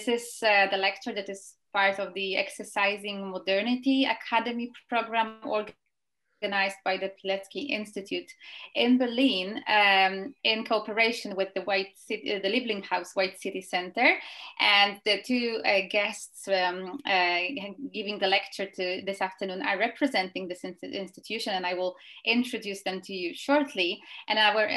This is the lecture that is part of the Exercising Modernity Academy program organized by the Pilecki-Institut in Berlin in cooperation with the Liebling Haus White City Center. And the two guests giving the lecture this afternoon are representing this institution, and I will introduce them to you shortly. And our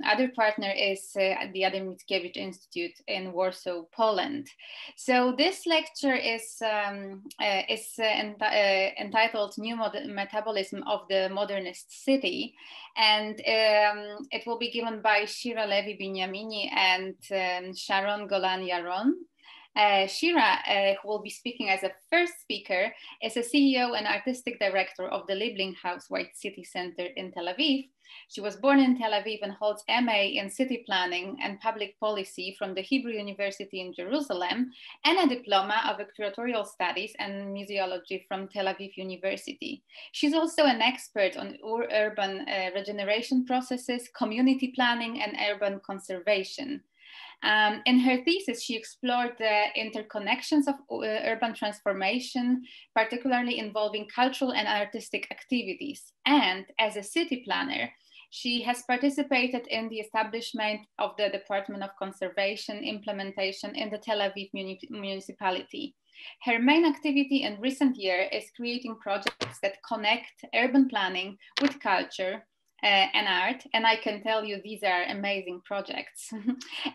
other partner is the Adam Mickiewicz Institute in Warsaw, Poland. So this lecture is entitled New Metabolism of the Modernist City, and it will be given by Shira Levi-Binyamini and Sharon Golaniaron. Shira, who will be speaking as a first speaker, is a CEO and artistic director of the Liebling Haus White City Center in Tel Aviv. She was born in Tel Aviv and holds MA in City Planning and Public Policy from the Hebrew University in Jerusalem and a diploma of curatorial studies and museology from Tel Aviv University. She's also an expert on urban regeneration processes, community planning, and urban conservation. In her thesis, she explored the interconnections of urban transformation, particularly involving cultural and artistic activities. And as a city planner, she has participated in the establishment of the Department of Conservation implementation in the Tel Aviv municipality. Her main activity in recent years is creating projects that connect urban planning with culture and art, and I can tell you these are amazing projects.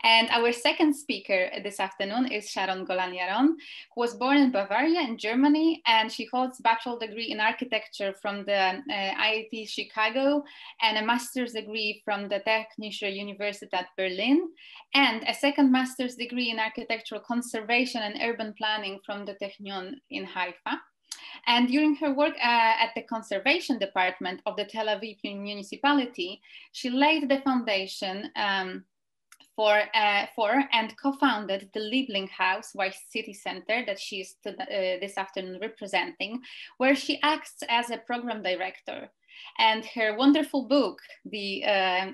And our second speaker this afternoon is Sharon Golaniaron, who was born in Bavaria in Germany, and she holds a bachelor's degree in architecture from the IIT Chicago and a master's degree from the Technische Universität Berlin, and a second master's degree in architectural conservation and urban planning from the Technion in Haifa. And during her work at the conservation department of the Tel Aviv municipality, she laid the foundation for and co-founded the Liebling Haus White City Center that she is this afternoon representing, where she acts as a program director. And her wonderful book, The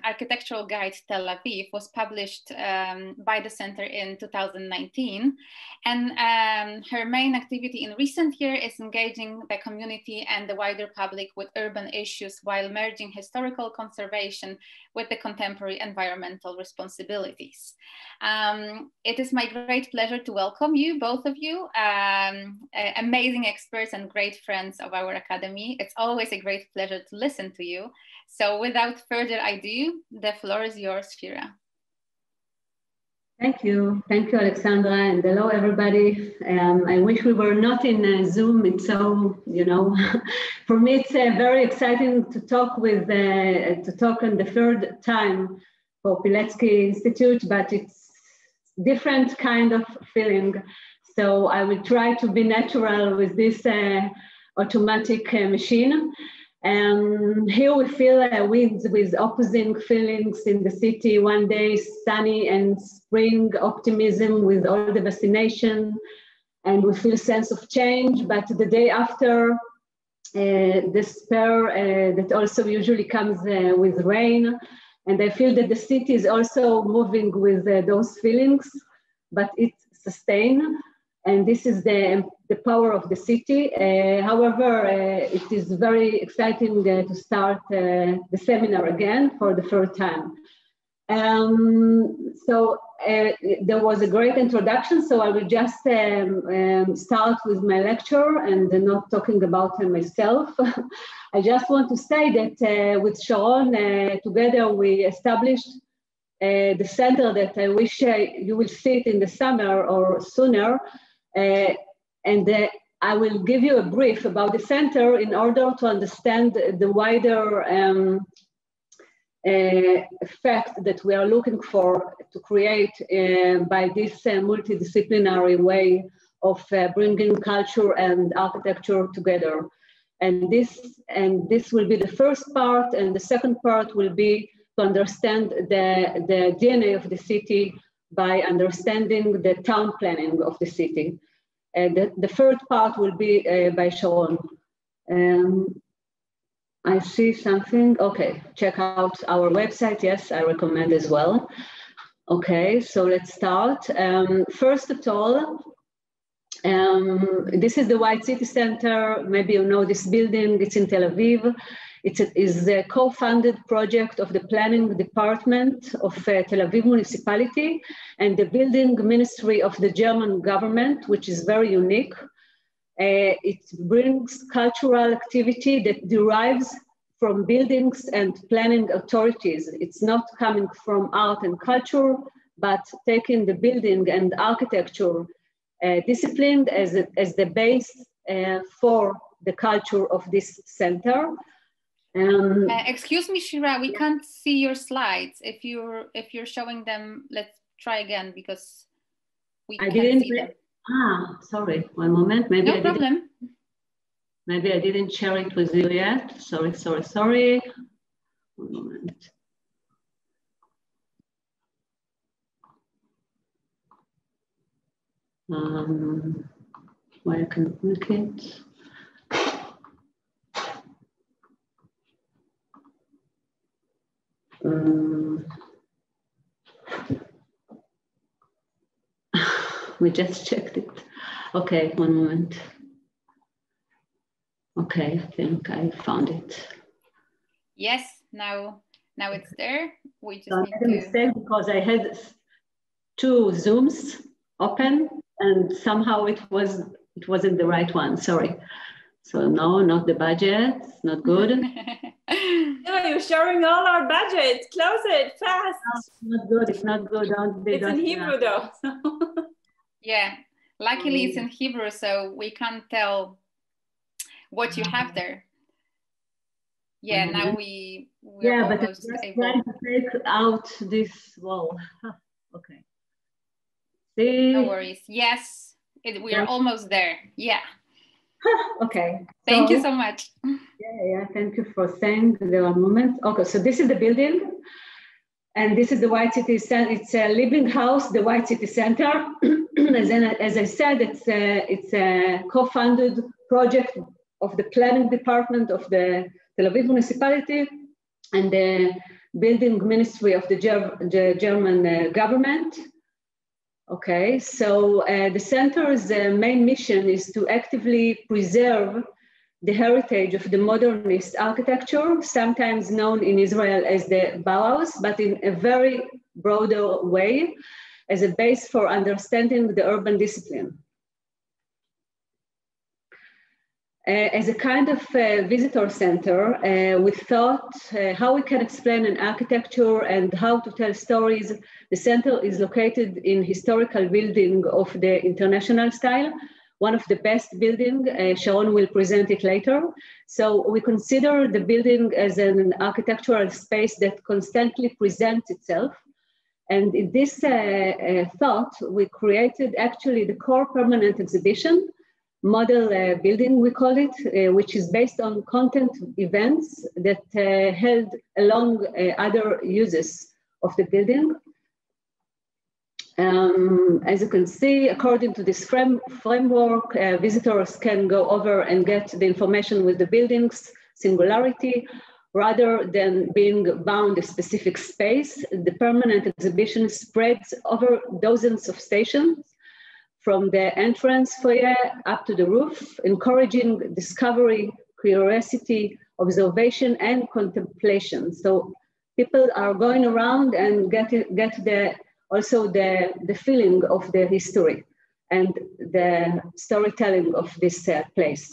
Architectural Guide Tel Aviv, was published by the center in 2019. And her main activity in recent years is engaging the community and the wider public with urban issues while merging historical conservation with the contemporary environmental responsibilities. It is my great pleasure to welcome you, both of you, amazing experts and great friends of our academy. It's always a great pleasure to listen to you. So without further ado, the floor is yours, Shira. Thank you, Alexandra, and hello, everybody. I wish we were not in Zoom. It's so, for me, it's very exciting to talk on the third time for Pilecki-Institut, but it's different kind of feeling. So I will try to be natural with this automatic machine. Here we feel winds with opposing feelings in the city. One day sunny and spring optimism with all the vaccination, and we feel sense of change. But the day after, despair that also usually comes with rain. And I feel that the city is also moving with those feelings, but it's sustained. And this is the power of the city. However, it is very exciting to start the seminar again for the third time. So there was a great introduction, so I will just start with my lecture and not talking about myself. I just want to say that with Sharon, together we established the center that I wish you will see it in the summer or sooner. And I will give you a brief about the center in order to understand the wider effect that we are looking for to create by this multidisciplinary way of bringing culture and architecture together. And this will be the first part, and the second part will be to understand the DNA of the city by understanding the town planning of the city. The third part will be by Sharon. I see something. Okay, check out our website. Yes, I recommend as well. Okay, so let's start. First of all, this is the White City Center. Maybe you know this building. It's in Tel Aviv. It is a co-funded project of the planning department of Tel Aviv municipality and the building ministry of the German government, which is very unique. It brings cultural activity that derives from buildings and planning authorities. It's not coming from art and culture, but taking the building and architecture discipline as the base for the culture of this center. Excuse me, Shira, we can't see your slides. If you're showing them, let's try again because we can't see them. Sorry, one moment. Maybe no problem. Maybe I didn't share it with you yet. Sorry. One moment. Where I can click it. We just checked it. Okay, one moment. Okay, I think I found it. Yes, now it's there. We just I need made a mistake because I had 2 Zooms open and somehow it wasn't the right one.Ry. So no, not the budget. It's not good. No, you're showing all our budget. Close it fast. No, it's not good. It's not good. It's in Hebrew though. Yeah, luckily it's in Hebrew, so we can't tell what you have there. Yeah, now we're almost able. Trying to take out this wall. Okay. See? No worries. Yes, we're almost there. Yeah. Okay. Thank you so much. Yeah. Thank you for saying the one moment. Okay, so this is the building, and this is the White City Center. It's a Liebling Haus, the White City Center. As I said, it's a co-funded project of the planning department of the Tel Aviv municipality and the building ministry of the German government. Okay, so the center's main mission is to actively preserve the heritage of the modernist architecture, sometimes known in Israel as the Bauhaus, but in a very broader way, as a base for understanding the urban discipline. As a kind of visitor center, we thought how we can explain an architecture and how to tell stories. The center is located in historical building of the international style, one of the best building. Sharon will present it later. So we consider the building as an architectural space that constantly presents itself. And in this thought, we created actually the core permanent exhibition, model building, we call it, which is based on content events that held along other uses of the building. As you can see, according to this framework, visitors can go over and get the information with the building's singularity, rather than being bound a specific space. The permanent exhibition spreads over dozens of stations, from the entrance foyer up to the roof, encouraging discovery, curiosity, observation, and contemplation. So people are going around and get also the feeling of the history and the storytelling of this place.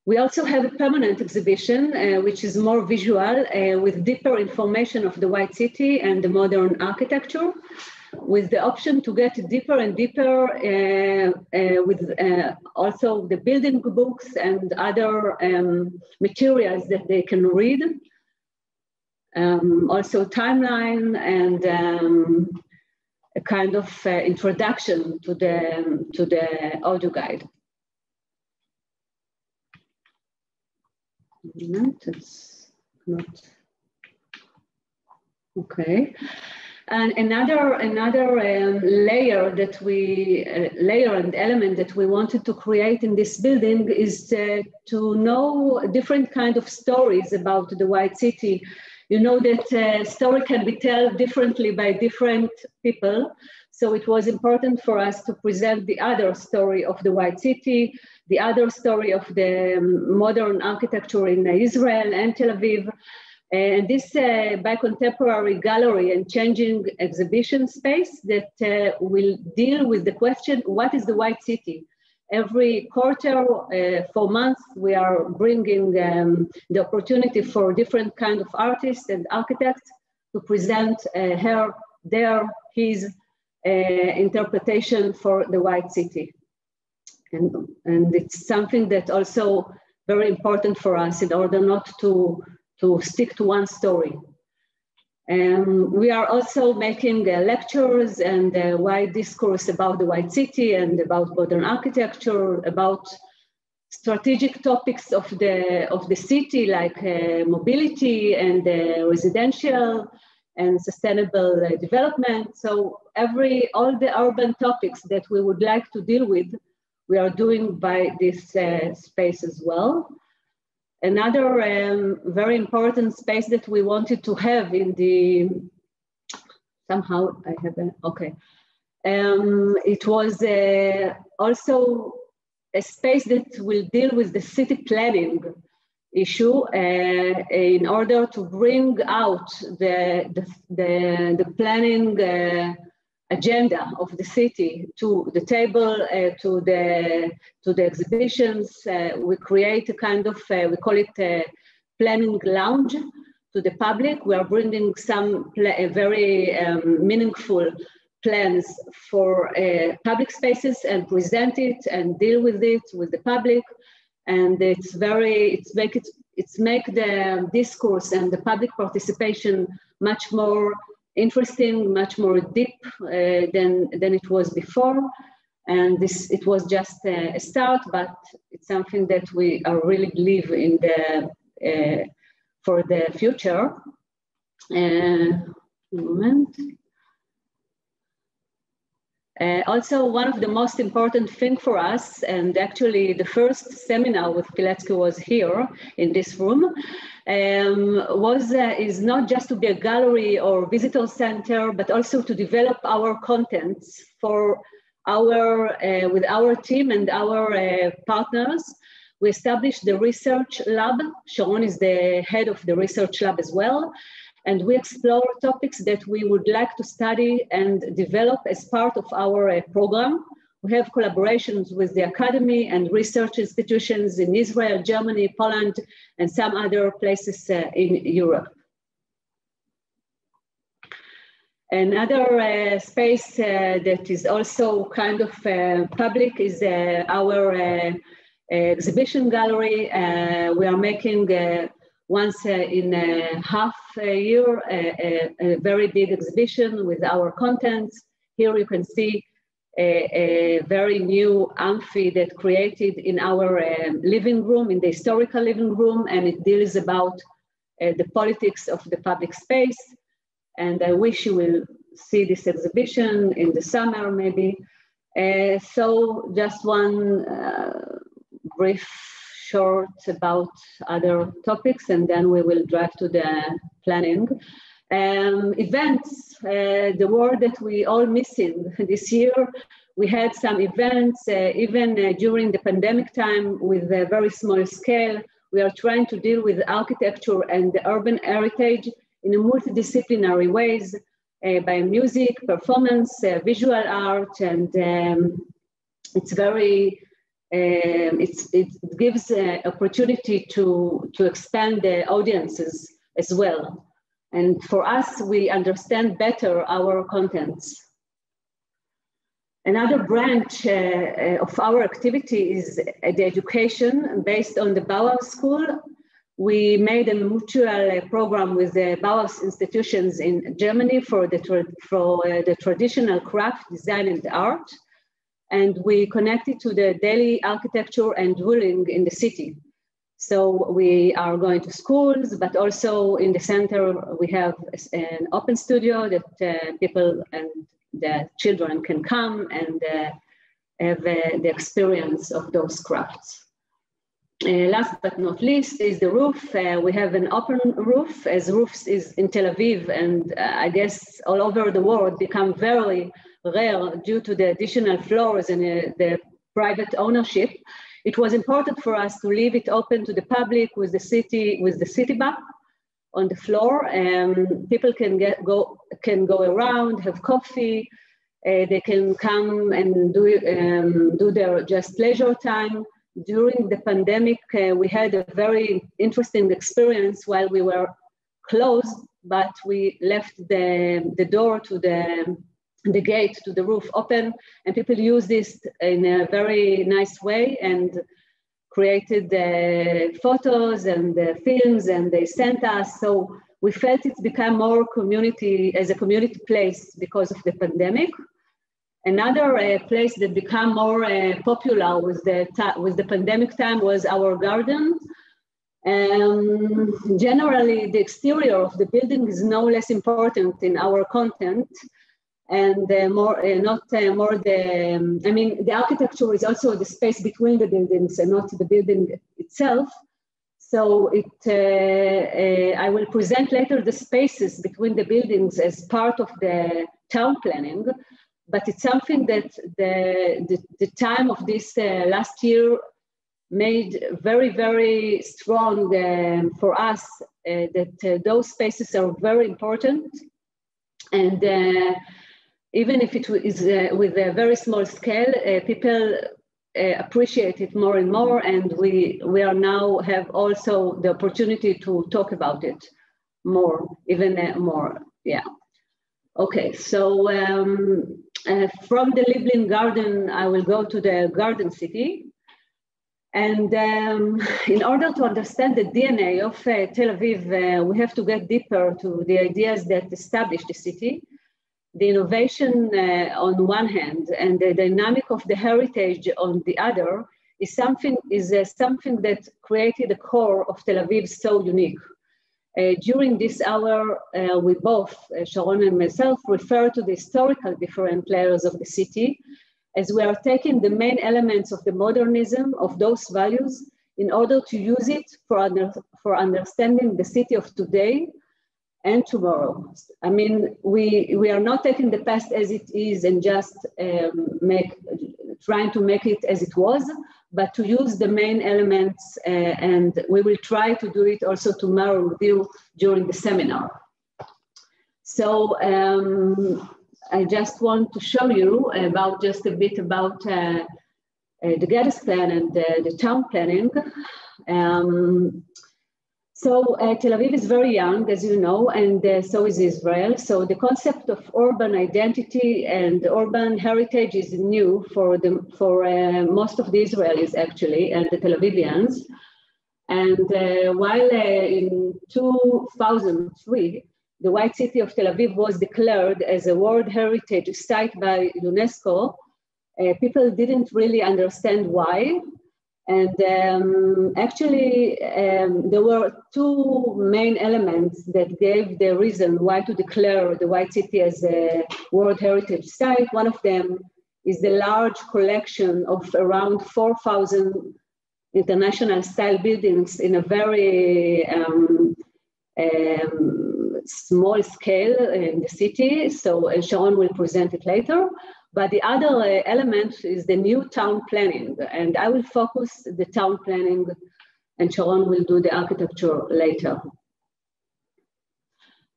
We also have a permanent exhibition, which is more visual, with deeper information of the White City and the modern architecture, with the option to get deeper and deeper with also the building books and other materials that they can read. Also timeline and a kind of introduction to the audio guide. It's not okay. And another layer that layer and element that we wanted to create in this building is to know different kind of stories about the White City. You know that story can be told differently by different people. So it was important for us to present the other story of the White City, the other story of the modern architecture in Israel and Tel Aviv. And this by contemporary gallery and changing exhibition space that will deal with the question, what is the White City? Every quarter, for months, we are bringing the opportunity for different kind of artists and architects to present his interpretation for the White City. And it's something that also very important for us in order not to stick to one story. We are also making lectures and wide discourse about the White City and about modern architecture, about strategic topics of the city like mobility and residential and sustainable development. So all the urban topics that we would like to deal with, we are doing by this space as well. Another very important space that we wanted to have in the, somehow I have an, okay. It was also a space that will deal with the city planning issue in order to bring out the planning agenda of the city to the table, to the exhibitions. We create a kind of, we call it a planning lounge to the public. We are bringing some very meaningful plans for public spaces and present it and deal with it with the public. And it's make the discourse and the public participation much more interesting, much more deep than it was before. And it was just a start, but it's something that we really believe in for the future. Moment. Also, one of the most important things for us, and actually the first seminar with Pilecki was here in this room, is not just to be a gallery or visitor center, but also to develop our contents for with our team and our partners. We established the research lab. Sharon is the head of the research lab as well. And we explore topics that we would like to study and develop as part of our program. We have collaborations with the academy and research institutions in Israel, Germany, Poland, and some other places in Europe. Another space that is also kind of public is our exhibition gallery. We are making once in half a year, a very big exhibition with our contents. Here you can see a very new amphi that created in our living room, in the historical living room, and it deals about the politics of the public space. And I wish you will see this exhibition in the summer, maybe. So just one brief short about other topics, and then we will drive to the planning. Events, the word that we all missing this year. We had some events, even during the pandemic time with a very small scale. We are trying to deal with architecture and the urban heritage in a multidisciplinary ways, by music, performance, visual art, and it's very, it gives opportunity to expand the audiences as well. And for us, we understand better our contents. Another branch of our activity is the education based on the Bauhaus School. We made a mutual program with the Bauhaus institutions in Germany for the traditional craft, design, and art. And we connected to the daily architecture and ruling in the city. So we are going to schools, but also in the center, we have an open studio that people and the children can come and have the experience of those crafts. last but not least is the roof. We have an open roof, as roofs is in Tel Aviv and I guess all over the world become very rare due to the additional floors and the private ownership. It was important for us to leave it open to the public with the city map on the floor. People can go around, have coffee. They can come and do their just leisure time. During the pandemic, we had a very interesting experience while we were closed, but we left the door to the gate to the roof open, and people used this in a very nice way and created photos and films, and they sent us. So we felt it's become more as a community place because of the pandemic. Another place that became more popular with the pandemic time was our garden. Generally, the exterior of the building is no less important in our content, and the architecture is also the space between the buildings and not the building itself. So I will present later the spaces between the buildings as part of the town planning. But it's something that the time of this last year made very, very strong for us, that those spaces are very important. And even if it is with a very small scale, people appreciate it more and more. And we are now have also the opportunity to talk about it more, even more, yeah. Okay, so from the Liebling garden, I will go to the garden city. And in order to understand the DNA of Tel Aviv, we have to get deeper to the ideas that established the city, the innovation on one hand, and the dynamic of the heritage on the other is something that created the core of Tel Aviv so unique. During this hour, we both, Sharon and myself, refer to the historical different layers of the city, as we are taking the main elements of the modernism of those values in order to use it for understanding the city of today and tomorrow. I mean, we are not taking the past as it is and just trying to make it as it was, but to use the main elements, and we will try to do it also tomorrow with you during the seminar. So I just want to show you just a bit about the Geddes plan and the town planning. Tel Aviv is very young, as you know, and so is Israel. So the concept of urban identity and urban heritage is new for most of the Israelis, actually, and the Tel Avivians. And while in 2003, the White City of Tel Aviv was declared as a World Heritage Site by UNESCO, people didn't really understand why. And actually, there were two main elements that gave the reason why to declare the White City as a World Heritage Site. One of them is the large collection of around 4,000 international style buildings in a very small scale in the city. So Sharon will present it later. But the other element is the new town planning. And I will focus the town planning, and Sharon will do the architecture later.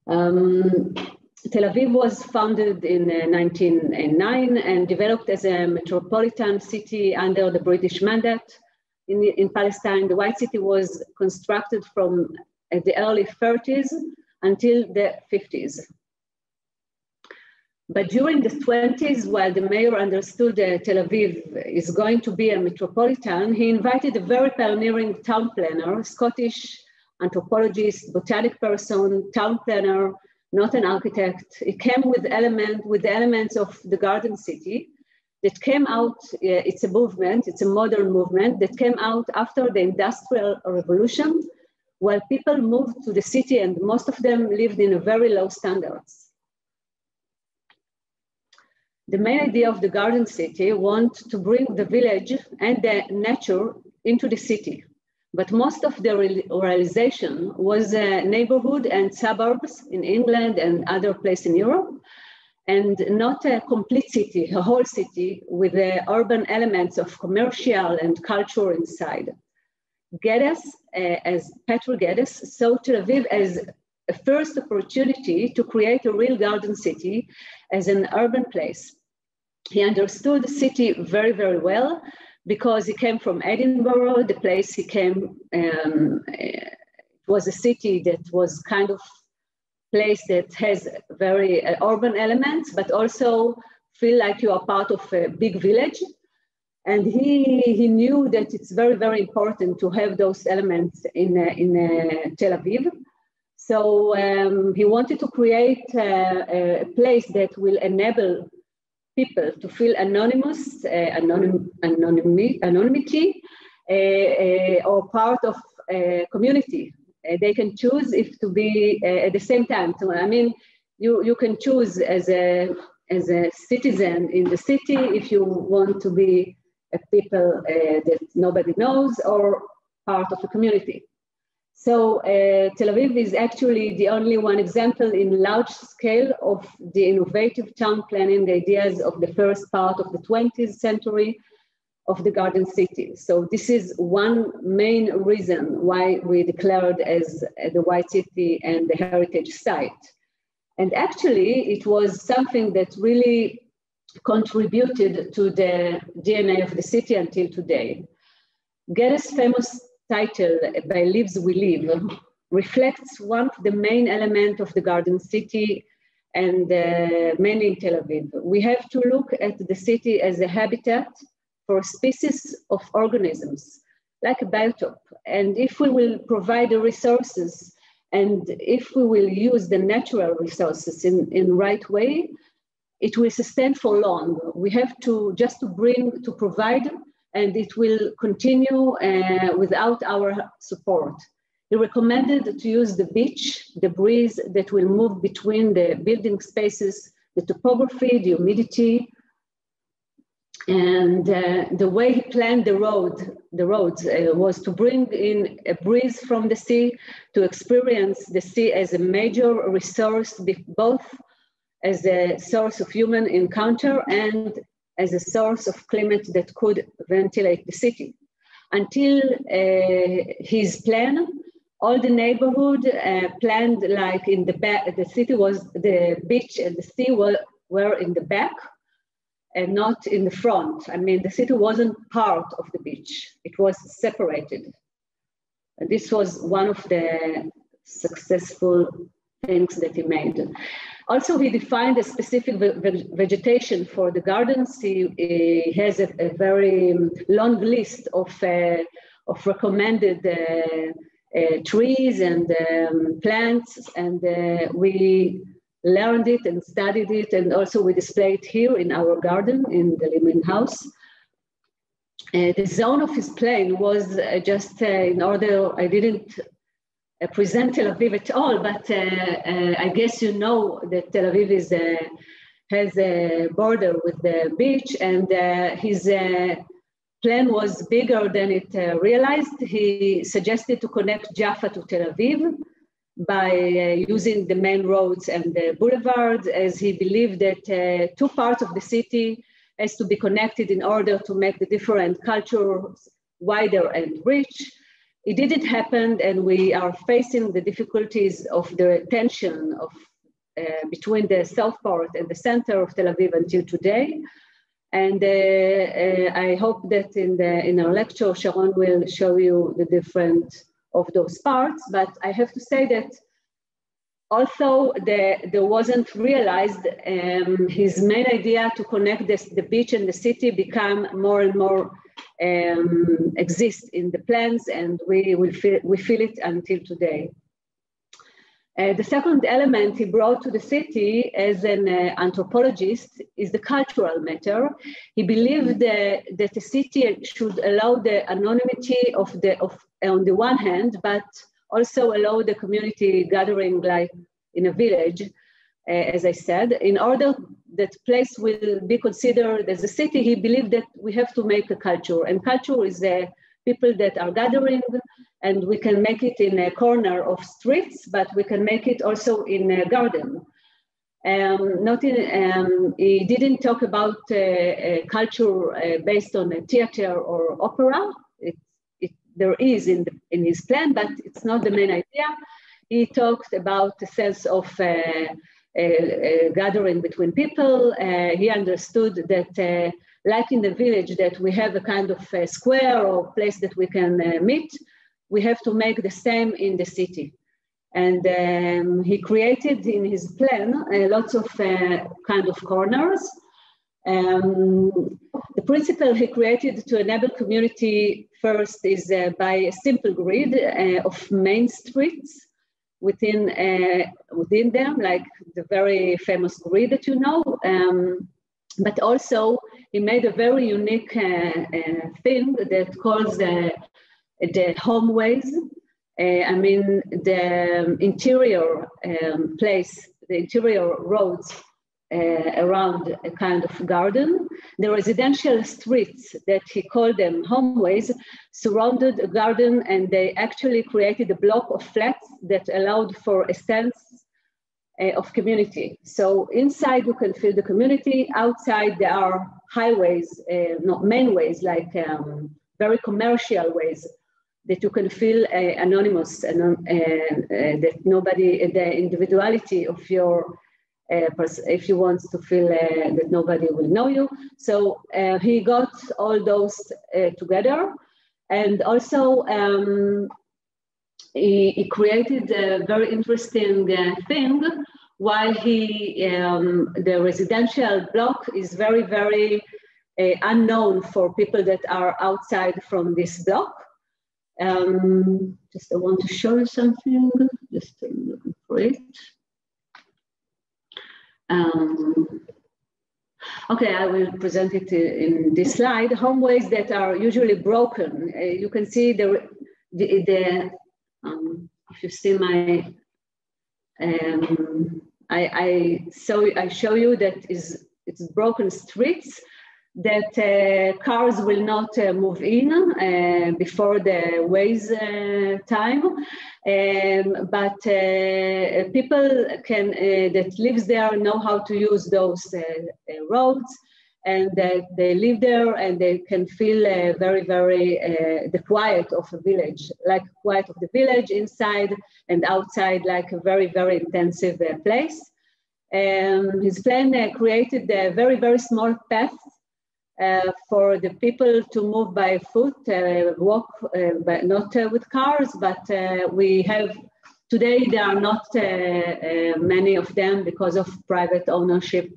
Tel Aviv was founded in 1909 and developed as a metropolitan city under the British mandate. In Palestine, the White City was constructed from the early 30s until the 50s. But during the 20s, while the mayor understood that Tel Aviv is going to be a metropolitan, he invited a very pioneering town planner, Scottish anthropologist, botanic person, town planner, not an architect. He came with the elements of the garden city that came out, it's a movement, it's a modern movement that came out after the Industrial Revolution, while people moved to the city and most of them lived in a very low standards. The main idea of the garden city was to bring the village and the nature into the city. but most of the realization was neighborhood and suburbs in England and other places in Europe, and not a complete city, a whole city with the urban elements of commercial and culture inside. Geddes, as Patrick Geddes, saw Tel Aviv as a first opportunity to create a real garden city as an urban place. He understood the city very, very well because he came from Edinburgh. The place he came was a city that was kind of place that has very urban elements, but also feel like you are part of a big village. And he knew that it's very, very important to have those elements in Tel Aviv. So he wanted to create a place that will enable people to feel anonymous, anonymity, or part of a community. They can choose if to be at the same time. So, I mean, you can choose as a citizen in the city if you want to be a people that nobody knows or part of a community. So Tel Aviv is actually the only one example in large scale of the innovative town planning ideas of the first part of the 20th century of the garden city. So this is one main reason why we declared as the White City and the heritage site. And actually it was something that really contributed to the DNA of the city until today. Geddes' famous title, By Leaves We Live, reflects one of the main elements of the garden city and mainly in Tel Aviv. We have to look at the city as a habitat for species of organisms, like a biotop. And if we will provide the resources and if we will use the natural resources in the right way, it will sustain for long. We have to just to provide, and it will continue without our support. He recommended to use the beach, the breeze that will move between the building spaces, the topography, the humidity, and the way he planned the roads was to bring in a breeze from the sea, to experience the sea as a major resource, both as a source of human encounter and as a source of climate that could ventilate the city. Until his plan, all the neighborhood planned like in the back, the city was, the beach and the sea were in the back and not in the front. I mean, the city wasn't part of the beach, it was separated. And this was one of the successful things that he made. Also, he defined a specific vegetation for the gardens. He has a very long list of recommended trees and plants, and we learned it and studied it, and also we displayed here in our garden in the Liebling Haus. The zone of his plan was just in order, I didn't present Tel Aviv at all, but I guess you know that Tel Aviv has a border with the beach, and his plan was bigger than it realized. He suggested to connect Jaffa to Tel Aviv by using the main roads and the boulevards, as he believed that two parts of the city has to be connected in order to make the different cultures wider and rich. It didn't happen, and we are facing the difficulties of the tension of between the south part and the center of Tel Aviv until today. And I hope that in our lecture, Sharon will show you the different of those parts. But I have to say that also there wasn't realized his main idea to connect the beach and the city become more and more exist in the plans, and we feel it until today. The second element he brought to the city as an anthropologist is the cultural matter. He believed that the city should allow the anonymity on the one hand, but also allow the community gathering like in a village, as I said. In order that place will be considered as a city, he believed that we have to make a culture, and culture is people that are gathering, and we can make it in a corner of streets, but we can make it also in a garden. He didn't talk about culture based on a theater or opera. There is in his plan, but it's not the main idea. He talked about the sense of gathering between people. He understood that, like in the village, that we have a kind of a square or place that we can meet. We have to make the same in the city. And he created in his plan lots of kind of corners. The principle he created to enable community first is by a simple grid of main streets within them, like the very famous grid that you know. But also he made a very unique thing that calls the homeways. The interior place, the interior roads around a kind of garden. The residential streets that he called them homeways surrounded a garden, and they actually created a block of flats that allowed for a sense of community. So inside you can feel the community, outside there are highways, not main ways, like very commercial ways that you can feel anonymous and that nobody, the individuality of your if you want to feel that nobody will know you. So he got all those together, and also he created a very interesting thing. While the residential block is very, very unknown for people that are outside from this block. Just I want to show you something, just looking for it. Okay, I will present it in this slide. Homeways that are usually broken. You can see if you see my, I show you that it's broken streets that cars will not move in before the ways time, but people can that lives there know how to use those roads, and that they live there and they can feel very, very the quiet of a village, like quiet of the village inside and outside, like a very, very intensive place. His plan created a very, very small path for the people to move by foot, walk, but not with cars, but we have, today there are not many of them because of private ownership,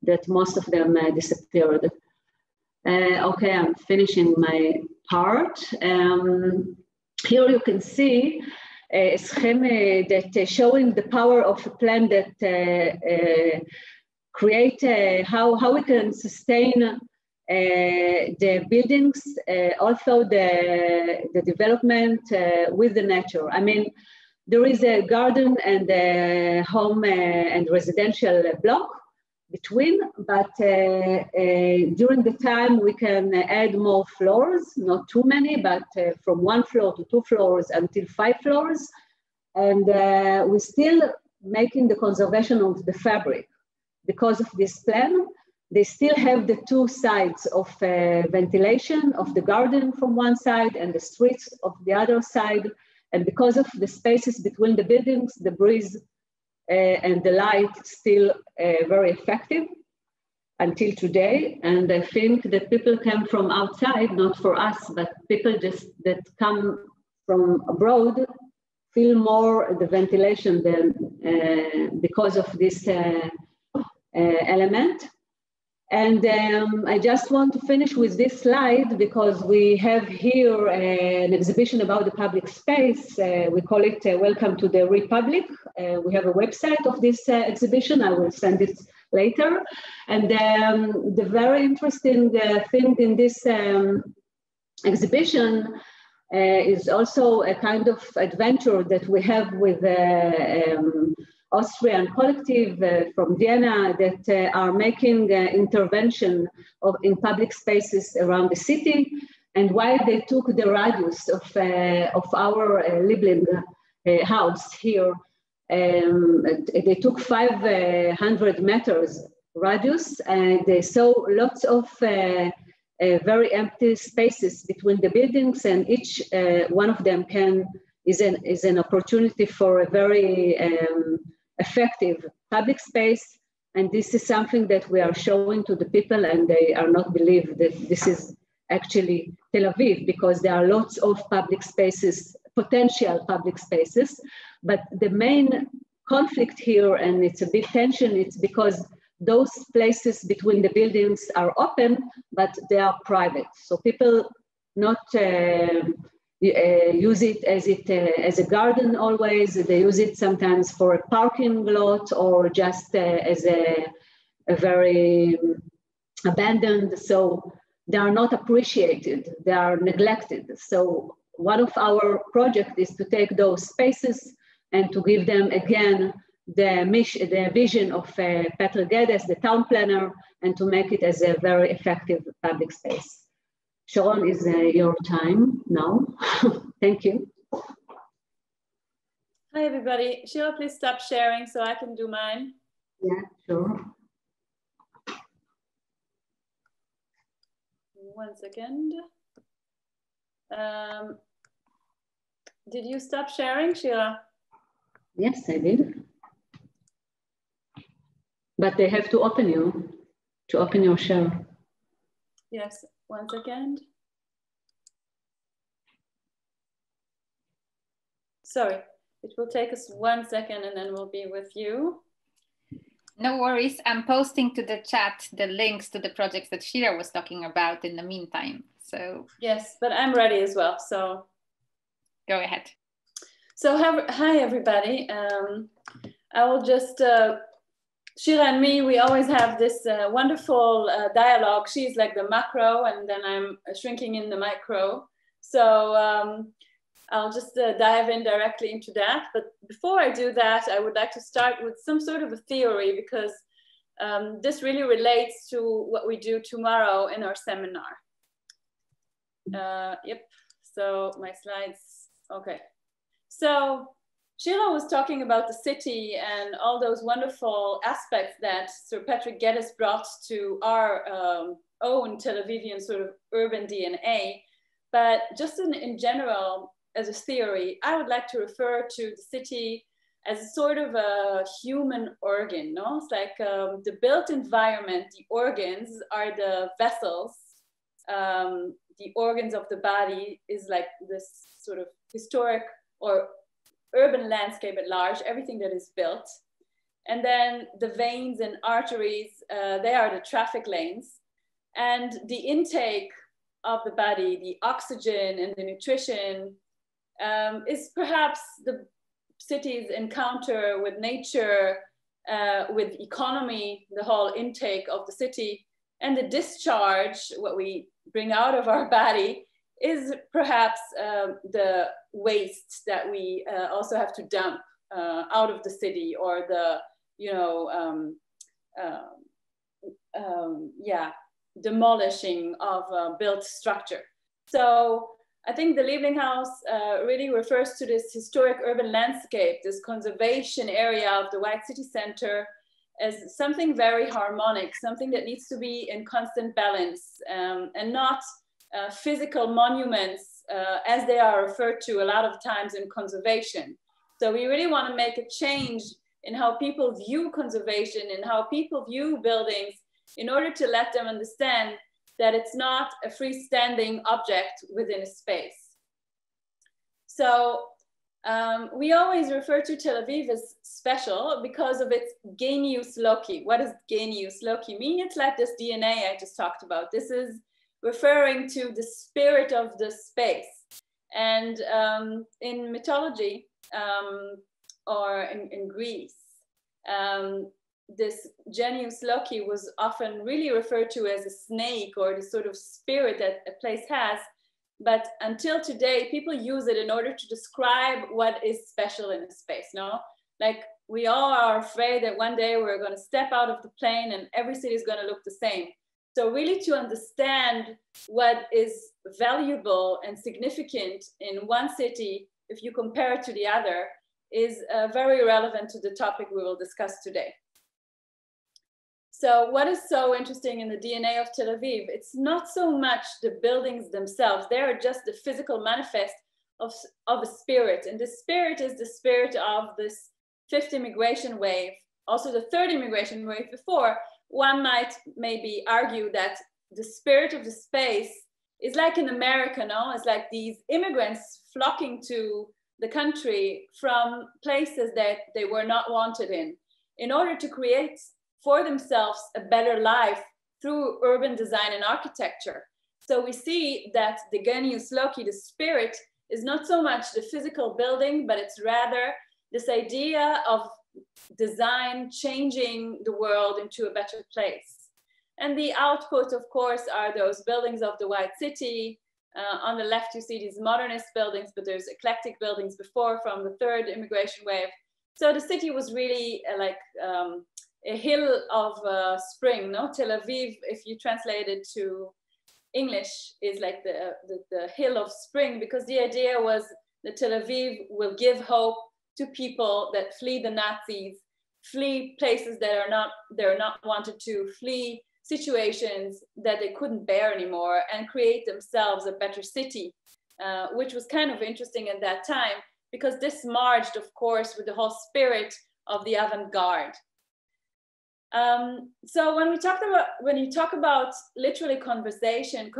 that most of them disappeared. Okay, I'm finishing my part. Here you can see a scheme that showing the power of a plan that create how we can sustain the buildings, also the development with the nature. I mean, there is a garden and a home and residential block between, but during the time we can add more floors, not too many, but from 1 floor to 2 floors until 5 floors. And we're still making the conservation of the fabric. Because of this plan, they still have the 2 sides of ventilation of the garden from one side and the streets of the other side. And because of the spaces between the buildings, the breeze and the light still very effective until today. And I think that people come from outside, not for us, but people just that come from abroad feel more the ventilation than because of this element. And I just want to finish with this slide because we have here an exhibition about the public space. We call it Welcome to the Republic. We have a website of this exhibition. I will send it later. And the very interesting thing in this exhibition is also a kind of adventure that we have with Austrian collective from Vienna that are making intervention in public spaces around the city. And while they took the radius of our Liebling Haus here, they took 500 meters radius, and they saw lots of very empty spaces between the buildings, and each one of them is an opportunity for a very effective public space. And this is something that we are showing to the people, and they are not believe that this is actually Tel Aviv, because there are lots of public spaces, potential public spaces. But the main conflict here, and it's a big tension, it's because those places between the buildings are open, but they are private. So people not use it as a garden always. They use it sometimes for a parking lot, or just as a very abandoned. So they are not appreciated, they are neglected. So one of our projects is to take those spaces and to give them again the vision of Patrick Geddes, the town planner, and to make it as a very effective public space. Sharon, is your time now. Thank you. Hi, everybody. Sheila, please stop sharing so I can do mine. Yeah, sure. 1 second. Did you stop sharing, Sheila? Yes, I did. But they have to open your share. Yes, 1 second. Sorry, it will take us 1 second and then we'll be with you. No worries. I'm posting to the chat the links to the projects that Shira was talking about in the meantime. So yes, but I'm ready as well. So go ahead. So hi, everybody. I will just, Shira and me, we always have this wonderful dialogue. She's like the macro, and then I'm shrinking in the micro. So I'll just dive in directly into that. But before I do that, I would like to start with some sort of a theory, because this really relates to what we do tomorrow in our seminar. Yep, so my slides, okay. So Shira was talking about the city and all those wonderful aspects that Sir Patrick Geddes brought to our own Tel Avivian sort of urban DNA. But just in general, as a theory, I would like to refer to the city as a sort of a human organ, no? It's like the built environment, the organs are the vessels. The organs of the body is like this sort of historic or urban landscape at large, everything that is built. And then the veins and arteries, they are the traffic lanes. And the intake of the body, the oxygen and the nutrition, is perhaps the city's encounter with nature, with economy, the whole intake of the city, and the discharge, what we bring out of our body, is perhaps the waste that we also have to dump out of the city, or the, you know, demolishing of built structure. So I think the Liebling Haus really refers to this historic urban landscape, this conservation area of the White City Center, as something very harmonic, something that needs to be in constant balance, and not physical monuments as they are referred to a lot of times in conservation. So we really want to make a change in how people view conservation and how people view buildings, in order to let them understand that it's not a freestanding object within a space. So we always refer to Tel Aviv as special because of its genius loci. What does genius loci mean? It's like this DNA I just talked about. This is referring to the spirit of the space. And in mythology, or in Greece, this genius loci was often really referred to as a snake, or the sort of spirit that a place has. But until today, people use it in order to describe what is special in a space, no? Like, we all are afraid that one day we're going to step out of the plane and every city is going to look the same. So really to understand what is valuable and significant in one city, if you compare it to the other, is very relevant to the topic we will discuss today. So what is so interesting in the DNA of Tel Aviv? It's not so much the buildings themselves. They are just the physical manifest of a spirit. And the spirit is the spirit of this fifth immigration wave, also the third immigration wave before. One might maybe argue that the spirit of the space is like in America, no? It's like these immigrants flocking to the country from places that they were not wanted in order to create for themselves a better life through urban design and architecture. So we see that the genius loci, the spirit, is not so much the physical building, but it's rather this idea of design changing the world into a better place. And the output, of course, are those buildings of the White City. On the left, you see these modernist buildings, but there's eclectic buildings before from the third immigration wave. So the city was really like a hill of spring, no? Tel Aviv, if you translate it to English, is like the hill of spring, because the idea was that Tel Aviv will give hope to people that flee the Nazis, flee places that they're not wanted to, flee situations that they couldn't bear anymore, and create themselves a better city, which was kind of interesting at that time, because this merged, of course, with the whole spirit of the avant-garde. So when you talk about literally conservation,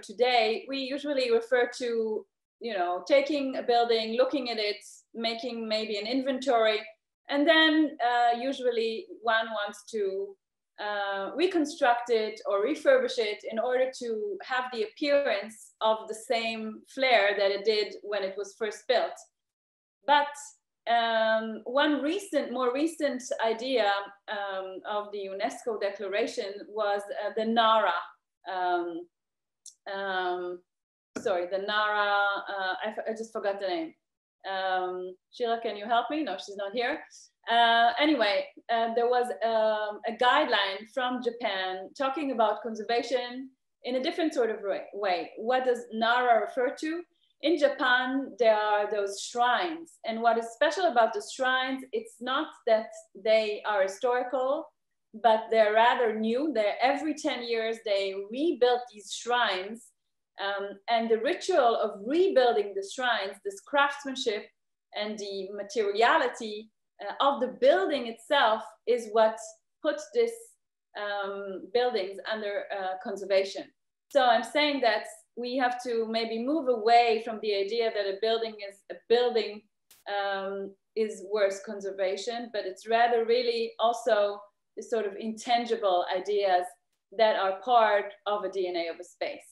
today, we usually refer to, you know, taking a building, looking at it, making maybe an inventory, and then usually one wants to reconstruct it or refurbish it in order to have the appearance of the same flair that it did when it was first built. But one more recent idea of the UNESCO declaration was the Nara. The Nara, I just forgot the name. Sheila, can you help me? No, she's not here. Anyway, there was a guideline from Japan talking about conservation in a different sort of way. What does Nara refer to? In Japan, there are those shrines. And what is special about the shrines, it's not that they are historical, but they're rather new. Every 10 years, they rebuilt these shrines. And the ritual of rebuilding the shrines, this craftsmanship and the materiality of the building itself is what puts these buildings under conservation. So I'm saying that we have to maybe move away from the idea that a building is worth conservation, but it's rather really also the sort of intangible ideas that are part of a DNA of a space.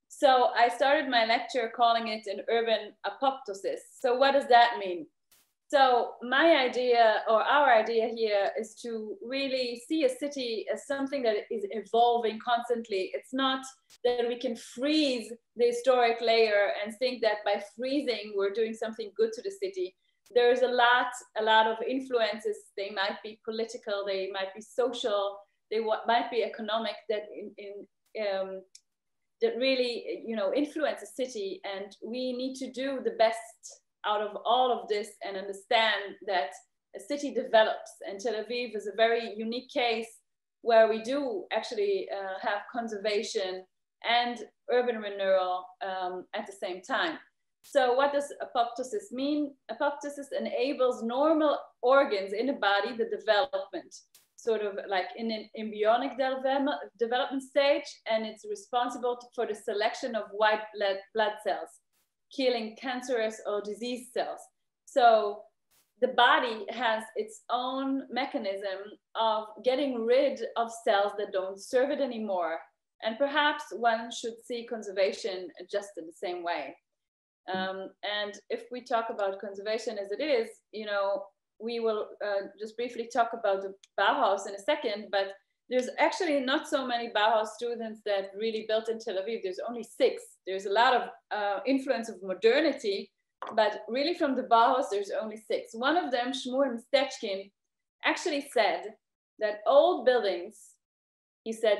So I started my lecture calling it an urban apoptosis. So what does that mean? So my idea, or our idea here, is to really see a city as something that is evolving constantly. It's not that we can freeze the historic layer and think that by freezing, we're doing something good to the city. There's a lot of influences. They might be political, they might be social, they might be economic, that that really, you know, influence a city. And we need to do the best out of all of this and understand that a city develops. And Tel Aviv is a very unique case where we do actually have conservation and urban renewal at the same time. So what does apoptosis mean? Apoptosis enables normal organs in the body, the development, sort of like in an embryonic development stage, and it's responsible for the selection of white blood cells, killing cancerous or disease cells. So the body has its own mechanism of getting rid of cells that don't serve it anymore. And perhaps one should see conservation just in the same way. And if we talk about conservation as it is, you know, we will just briefly talk about the Bauhaus in a second, but there's actually not so many Bauhaus students that really built in Tel Aviv. There's only 6. There's a lot of influence of modernity, but really from the Bauhaus, there's only 6. One of them, Shmuel Stechkin, actually said that old buildings he said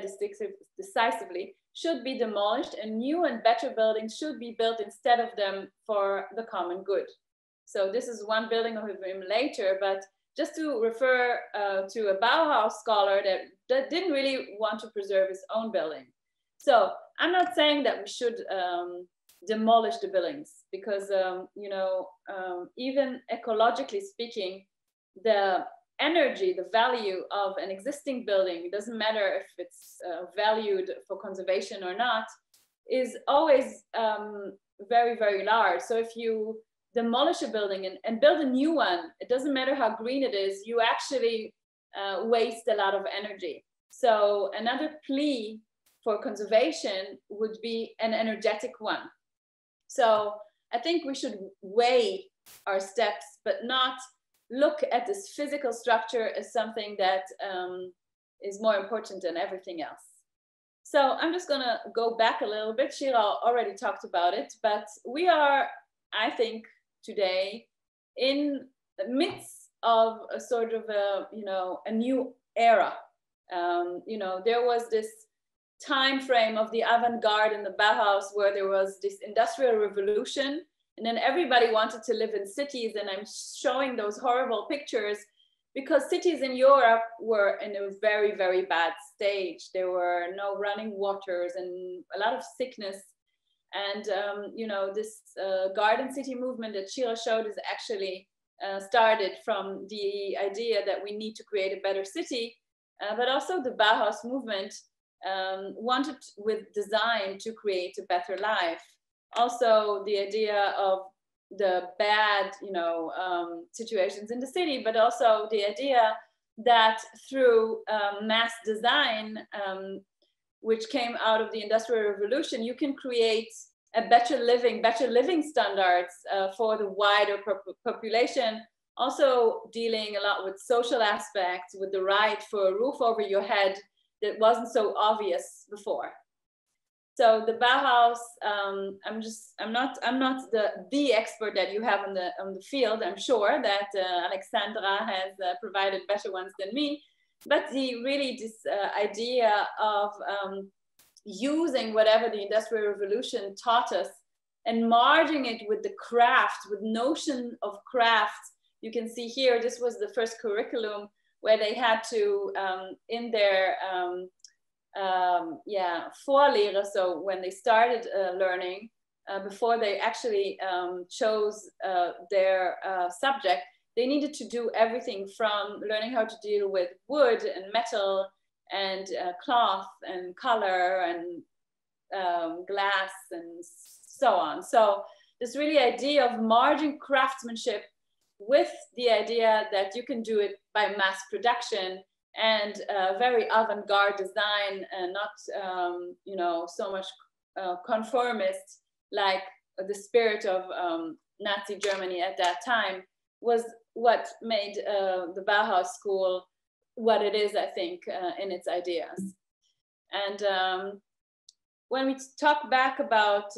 decisively, should be demolished and new and better buildings should be built instead of them for the common good. So this is one building of him later, but just to refer to a Bauhaus scholar that didn't really want to preserve his own building. So I'm not saying that we should demolish the buildings because, you know, even ecologically speaking, the energy, the value of an existing building, it doesn't matter if it's valued for conservation or not, is always very, very large. So if you demolish a building and build a new one, it doesn't matter how green it is, you actually waste a lot of energy. So another plea for conservation would be an energetic one. So I think we should weigh our steps, but not look at this physical structure as something that is more important than everything else. So I'm just gonna go back a little bit. Shira already talked about it, but we are, I think, today in the midst of a sort of a, you know, a new era. You know, there was this time frame of the avant-garde in the Bauhaus where there was this industrial revolution, and then everybody wanted to live in cities. And I'm showing those horrible pictures because cities in Europe were in a very, very bad stage. There were no running waters and a lot of sickness. And, you know, this garden city movement that Shira showed is actually started from the idea that we need to create a better city, but also the Bauhaus movement wanted with design to create a better life. Also the idea of the bad, you know, situations in the city, but also the idea that through mass design, which came out of the Industrial Revolution, you can create a better living standards for the wider population. Also dealing a lot with social aspects, with the right for a roof over your head that wasn't so obvious before. So the Bauhaus, I'm not the expert that you have on the field. I'm sure that Alexandra has provided better ones than me. But this idea of using whatever the Industrial Revolution taught us and merging it with the craft, with notion of craft. You can see here, this was the first curriculum where they had to, in their Vorlehre, so when they started learning, before they actually chose their subject, they needed to do everything from learning how to deal with wood and metal and cloth and color and glass and so on. So this really idea of merging craftsmanship with the idea that you can do it by mass production and very avant-garde design and not, you know, so much conformist like the spirit of Nazi Germany at that time was what made the Bauhaus school what it is, I think, in its ideas. And when we talk back about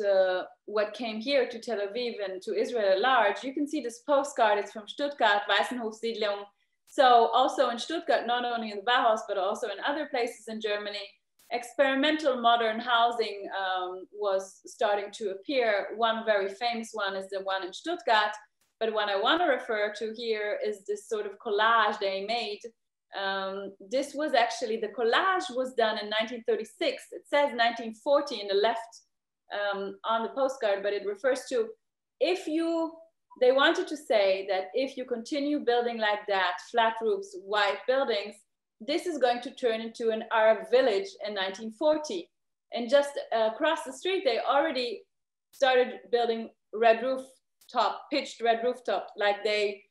what came here to Tel Aviv and to Israel at large, you can see this postcard. It's from Stuttgart, Weissenhofsiedlung. So also in Stuttgart, not only in the Bauhaus, but also in other places in Germany, experimental modern housing was starting to appear. One very famous one is the one in Stuttgart. But what I want to refer to here is this sort of collage they made. This was actually, the collage was done in 1936. It says 1940 in the left on the postcard, but it refers to they wanted to say that if you continue building like that, flat roofs, white buildings, this is going to turn into an Arab village in 1940. And just across the street, they already started building pitched red rooftop, like they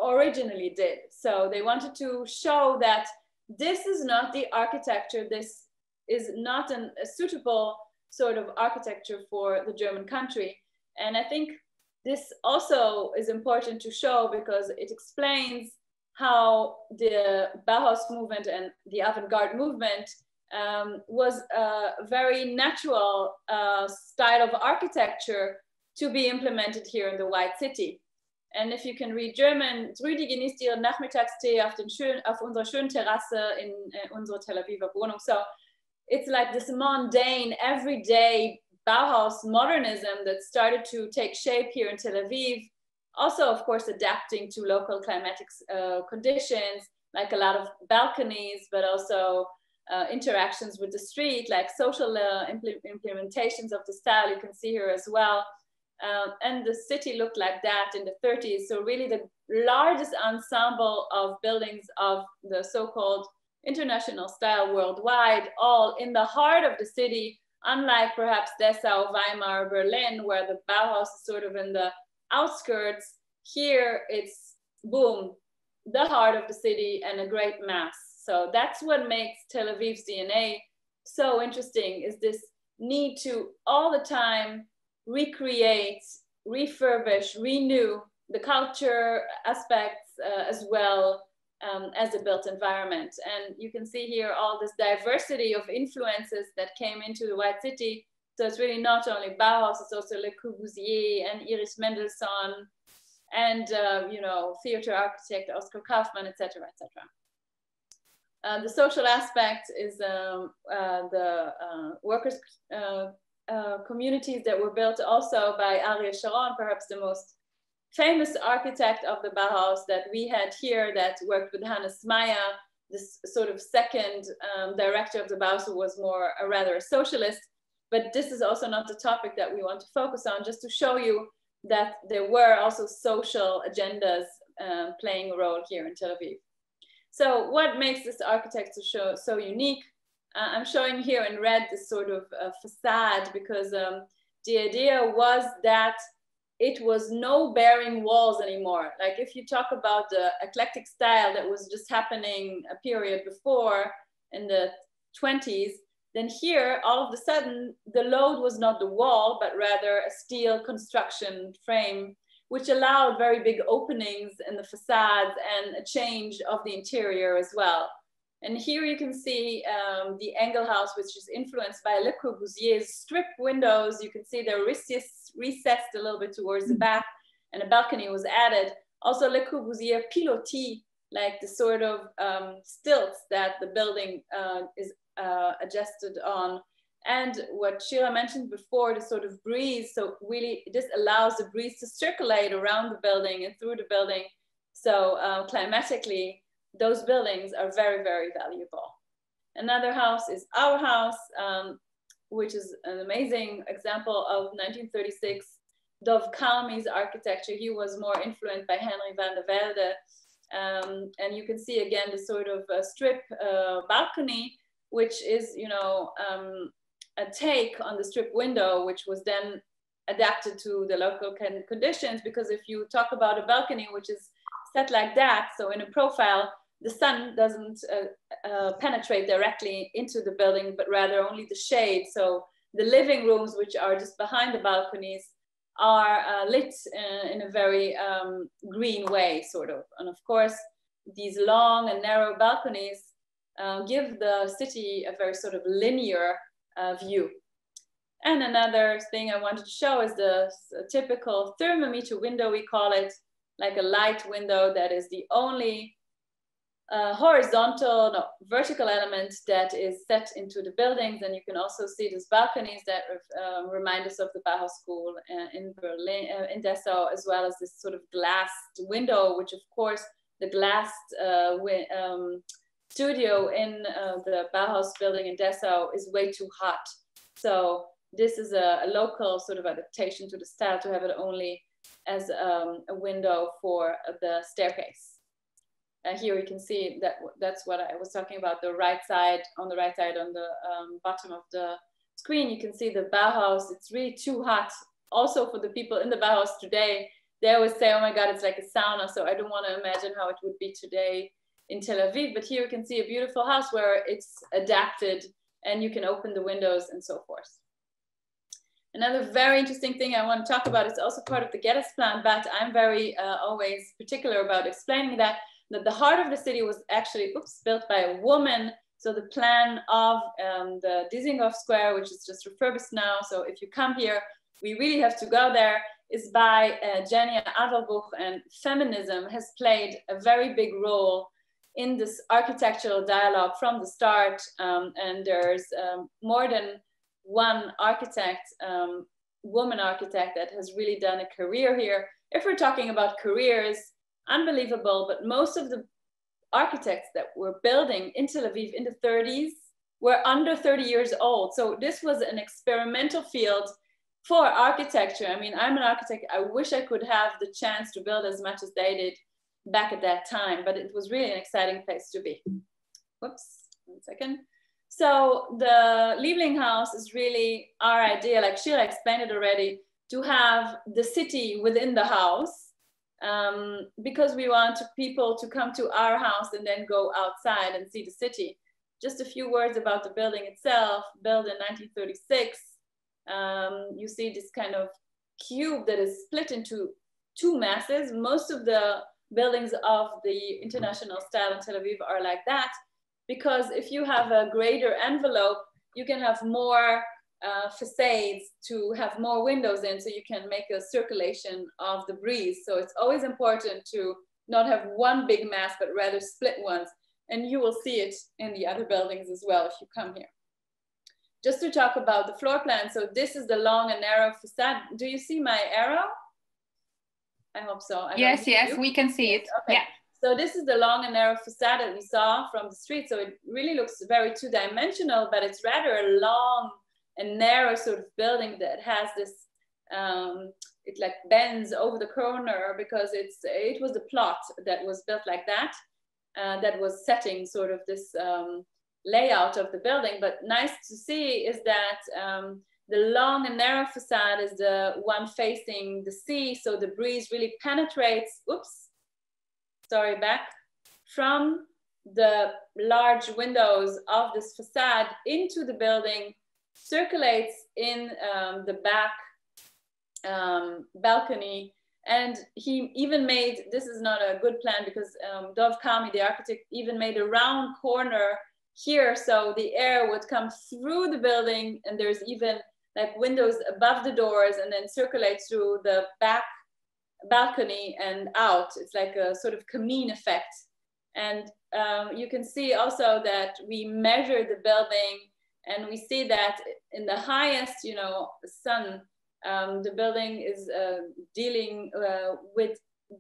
originally did. So they wanted to show that this is not the architecture, this is not a suitable sort of architecture for the German country. And I think this also is important to show because it explains how the Bauhaus movement and the avant-garde movement was a very natural style of architecture to be implemented here in the White City. And if you can read German, Rüdi genießt ihren Nachmittagstee auf unserer schönen Terrasse in unserer Tel Aviver Wohnung. So it's like this mundane, everyday Bauhaus modernism that started to take shape here in Tel Aviv. Also, of course, adapting to local climatic conditions, like a lot of balconies, but also interactions with the street, like social implementations of the style you can see here as well. And the city looked like that in the 30s. So really the largest ensemble of buildings of the so-called international style worldwide, all in the heart of the city, unlike perhaps Dessau, Weimar, Berlin, where the Bauhaus is sort of in the outskirts. Here it's, boom, the heart of the city and a great mass. So that's what makes Tel Aviv's DNA so interesting, is this need to all the time recreate, refurbish, renew the culture aspects as well as the built environment. And you can see here all this diversity of influences that came into the White City. So it's really not only Bauhaus, it's also Le Corbusier and Iris Mendelssohn and you know, theater architect Oskar Kaufmann, etc., etc. The social aspect is the workers' communities that were built also by Ariel Sharon, perhaps the most famous architect of the Bauhaus that we had here, that worked with Hannes Meyer, this sort of second director of the Bauhaus, who was more rather a socialist. But this is also not the topic that we want to focus on, just to show you that there were also social agendas playing a role here in Tel Aviv. So what makes this architecture so unique? I'm showing here in red this sort of facade, because the idea was that it was no bearing walls anymore. Like if you talk about the eclectic style that was just happening a period before in the 20s, then here, all of a sudden, the load was not the wall, but rather a steel construction frame, which allowed very big openings in the facades and a change of the interior as well. And here you can see the Engel House, which is influenced by Le Corbusier's strip windows. You can see they're recessed a little bit towards the back, and a balcony was added. Also Le Corbusier pilotis, like the sort of stilts that the building is adjusted on. And what Shira mentioned before, the sort of breeze. So really, this allows the breeze to circulate around the building and through the building. So climatically, those buildings are very, very valuable. Another house is our house, which is an amazing example of 1936 Dov Kalmi's architecture. He was more influenced by Henry van der Velde. And you can see again the sort of strip balcony, which is, you know, a take on the strip window, which was then adapted to the local conditions. Because if you talk about a balcony which is set like that, so in a profile, the sun doesn't penetrate directly into the building, but rather only the shade. So the living rooms, which are just behind the balconies, are lit in a very green way, sort of. And of course, these long and narrow balconies give the city a very sort of linear view. And another thing I wanted to show is the typical thermometer window, we call it, like a light window that is the only vertical element that is set into the buildings. And you can also see these balconies that remind us of the Bauhaus school in Berlin, in Dessau, as well as this sort of glassed window, which of course the glassed studio in the Bauhaus building in Dessau is way too hot. So this is a local sort of adaptation to the style, to have it only as a window for the staircase. Here you can see that that's what I was talking about, the right side, on the right side on the bottom of the screen, you can see the Bauhaus. It's really too hot. Also for the people in the Bauhaus today, they always say, oh my God, it's like a sauna. So I don't want to imagine how it would be today in Tel Aviv. But here you can see a beautiful house where it's adapted and you can open the windows and so forth. Another very interesting thing I want to talk about is also part of the Geddes plan, but I'm very always particular about explaining that the heart of the city was actually built by a woman. So the plan of the Dizengoff Square, which is just refurbished now. So if you come here, we really have to go there. is by Jenny Averbuch, and feminism has played a very big role in this architectural dialogue from the start. And there's more than one architect, woman architect, that has really done a career here. If we're talking about careers, unbelievable, but most of the architects that were building in Tel Aviv in the 30s were under 30 years old. So this was an experimental field for architecture. I mean, I'm an architect. I wish I could have the chance to build as much as they did back at that time, but it was really an exciting place to be. Whoops, 1 second. So the Liebling Haus is really our idea, like Shira explained it already, to have the city within the house, because we want people to come to our house and then go outside and see the city. Just a few words about the building itself. Built in 1936. You see this kind of cube that is split into two masses. Most of the buildings of the international style in Tel Aviv are like that, because if you have a greater envelope, you can have more facades to have more windows in, so you can make a circulation of the breeze. So it's always important to not have one big mass, but rather split ones. And you will see it in the other buildings as well if you come here. Just to talk about the floor plan. So this is the long and narrow facade. Do you see my arrow? I hope so. Yes, we can see it. Okay. Yeah. So this is the long and narrow facade that we saw from the street. So it really looks very two-dimensional, but it's rather a long and narrow sort of building that has this, it like bends over the corner, because it was the plot that was built like that, that was setting sort of this layout of the building. But nice to see is that the long and narrow facade is the one facing the sea, so the breeze really penetrates, from the large windows of this facade into the building, circulates in the back balcony. And he even made, this is not a good plan, because Dov Kami, the architect, even made a round corner here, so the air would come through the building, and there's even like windows above the doors, and then circulates through the back balcony and out. It's like a sort of cameen effect. And you can see also that we measure the building, and we see that in the highest, sun, the building is dealing with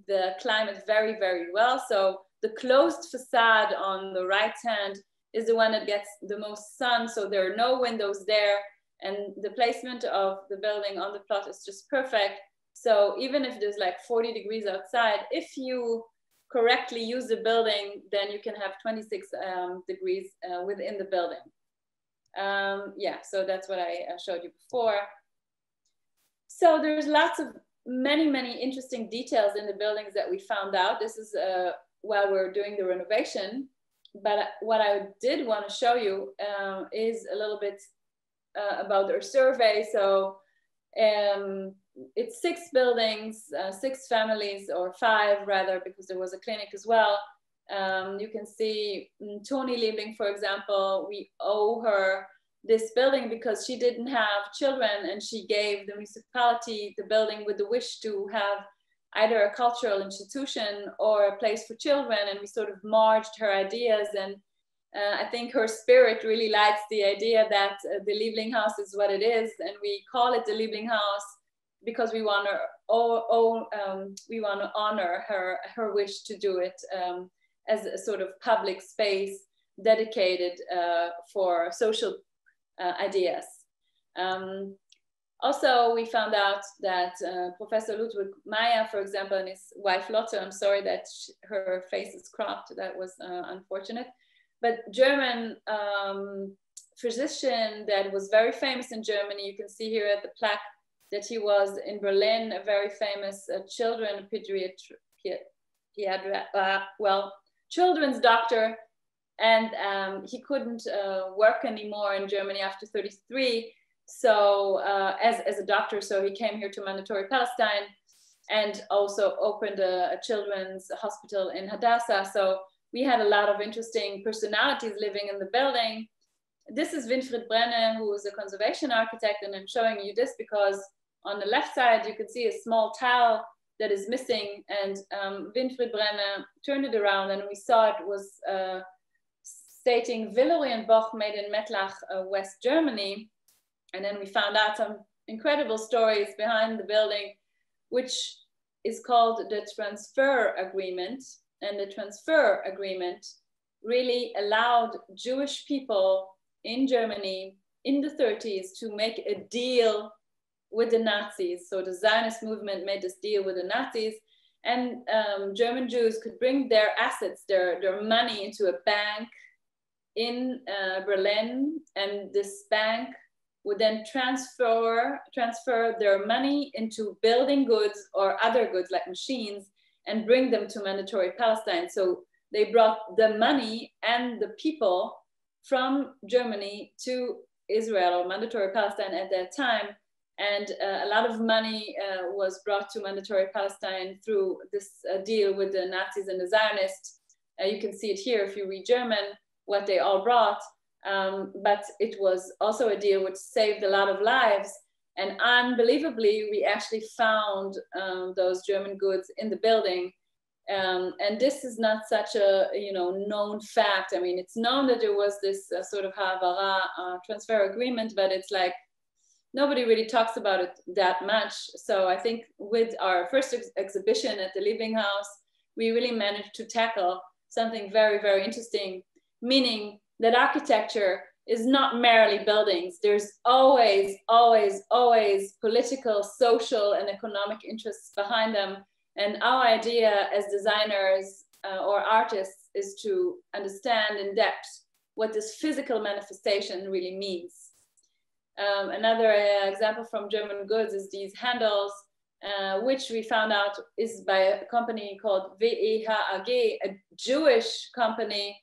the climate very, very well. So the closed facade on the right hand is the one that gets the most sun. So there are no windows there, and the placement of the building on the plot is just perfect. So even if there's like 40 degrees outside, if you correctly use the building, then you can have 26 degrees within the building. Yeah, so that's what I showed you before. So there's many interesting details in the buildings that we found out. This is while we're doing the renovation. But what I did want to show you is a little bit about our survey. So it's 6 buildings, 6 families, or 5 rather, because there was a clinic as well. You can see Toni Liebling, for example. We owe her this building because she didn't have children, and she gave the municipality the building with the wish to have either a cultural institution or a place for children, and we sort of merged her ideas. And I think her spirit really likes the idea that the Liebling Haus is what it is, and we call it the Liebling Haus because we want to honor her wish to do it as a sort of public space dedicated for social ideas. Also, we found out that Professor Ludwig Meyer, for example, and his wife Lotte, I'm sorry that her face is cropped, that was unfortunate, but German physician that was very famous in Germany. You can see here at the plaque that he was in Berlin, a very famous children's doctor, and he couldn't work anymore in Germany after 33. So as a doctor, so he came here to Mandatory Palestine and also opened a children's hospital in Hadassah. So we had a lot of interesting personalities living in the building. This is Winfried Brenne, who is a conservation architect, and I'm showing you this because on the left side, you can see a small tile that is missing, and Winfried Brenner turned it around, and we saw it was stating Villeroy and Boch made in Mettlach, West Germany. And then we found out some incredible stories behind the building, which is called the transfer agreement. And the transfer agreement really allowed Jewish people in Germany in the 30s to make a deal with the Nazis. So the Zionist movement made this deal with the Nazis, and German Jews could bring their assets, their money, into a bank in Berlin, and this bank would then transfer their money into building goods or other goods like machines and bring them to mandatory Palestine. So they brought the money and the people from Germany to Israel or mandatory Palestine at that time. And a lot of money was brought to mandatory Palestine through this deal with the Nazis and the Zionists. You can see it here if you read German, what they all brought. But it was also a deal which saved a lot of lives. And unbelievably, we actually found those German goods in the building. And this is not such a known fact. I mean, it's known that there was this sort of Havara transfer agreement, but it's like nobody really talks about it that much. So I think with our first exhibition at the Liebling Haus, we really managed to tackle something very, very interesting, meaning that architecture is not merely buildings. There's always, always, always political, social, and economic interests behind them. And our idea as designers or artists is to understand in depth what this physical manifestation really means. Another example from German goods is these handles, which we found out is by a company called VEHAG, a Jewish company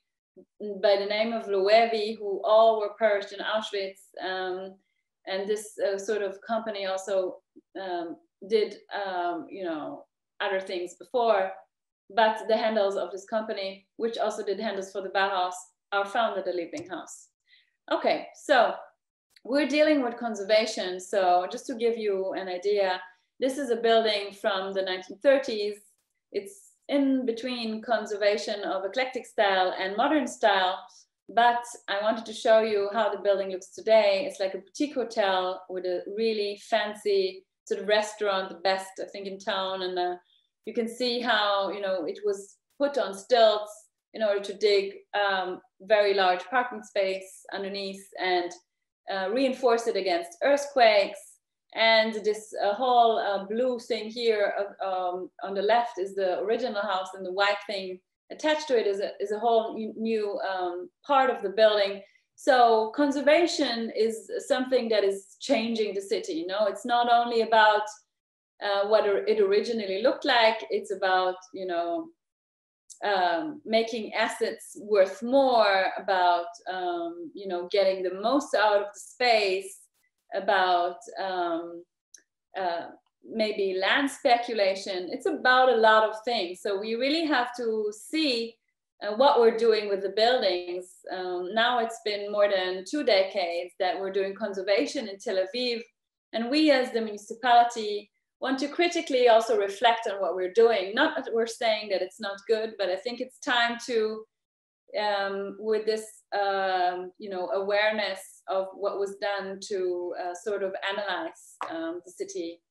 by the name of Loewi, who all were perished in Auschwitz. And this sort of company also did, other things before, but the handles of this company, which also did handles for the Bauhaus, are found at the Liebling Haus. Okay, so we're dealing with conservation. So just to give you an idea, this is a building from the 1930s. It's in between conservation of eclectic style and modern style, but I wanted to show you how the building looks today. It's like a boutique hotel with a really fancy sort of restaurant, the best I think in town, and you can see how it was put on stilts in order to dig very large parking space underneath and reinforce it against earthquakes. And this whole blue thing here on the left is the original house, and the white thing attached to it is a whole new part of the building. So conservation is something that is changing the city. It's not only about what it originally looked like, it's about making assets worth more, about getting the most out of the space, about maybe land speculation. It's about a lot of things. So we really have to see what we're doing with the buildings. Now it's been more than 2 decades that we're doing conservation in Tel Aviv, and we as the municipality want to critically also reflect on what we're doing. Not that we're saying that it's not good, but I think it's time to, with this, awareness of what was done, to sort of analyze the city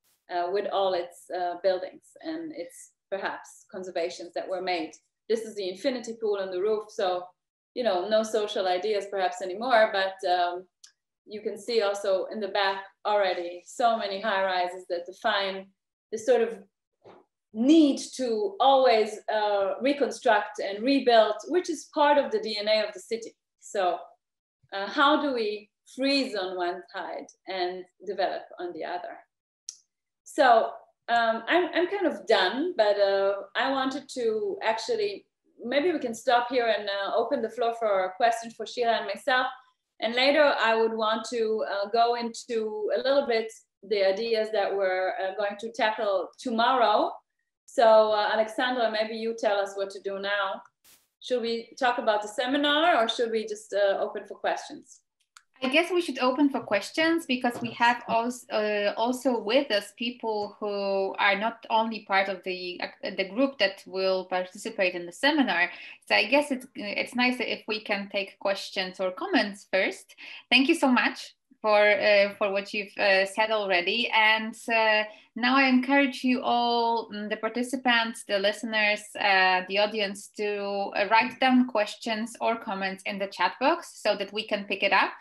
with all its buildings and its perhaps conservations that were made. This is the infinity pool on the roof, so no social ideas perhaps anymore, but you can see also in the back already so many high rises that define this sort of need to always reconstruct and rebuild, which is part of the DNA of the city. So how do we freeze on one side and develop on the other? So I'm kind of done, but I wanted to actually, maybe we can stop here and open the floor for questions for Shira and myself. And later I would want to go into a little bit the ideas that we're going to tackle tomorrow. So Alexandra, maybe you tell us what to do now. Should we talk about the seminar, or should we just open for questions? I guess we should open for questions because we have also with us people who are not only part of the group that will participate in the seminar. So I guess it's nice if we can take questions or comments first. Thank you so much for what you've said already. And now I encourage you all, the participants, the listeners, the audience, to write down questions or comments in the chat box so that we can pick it up.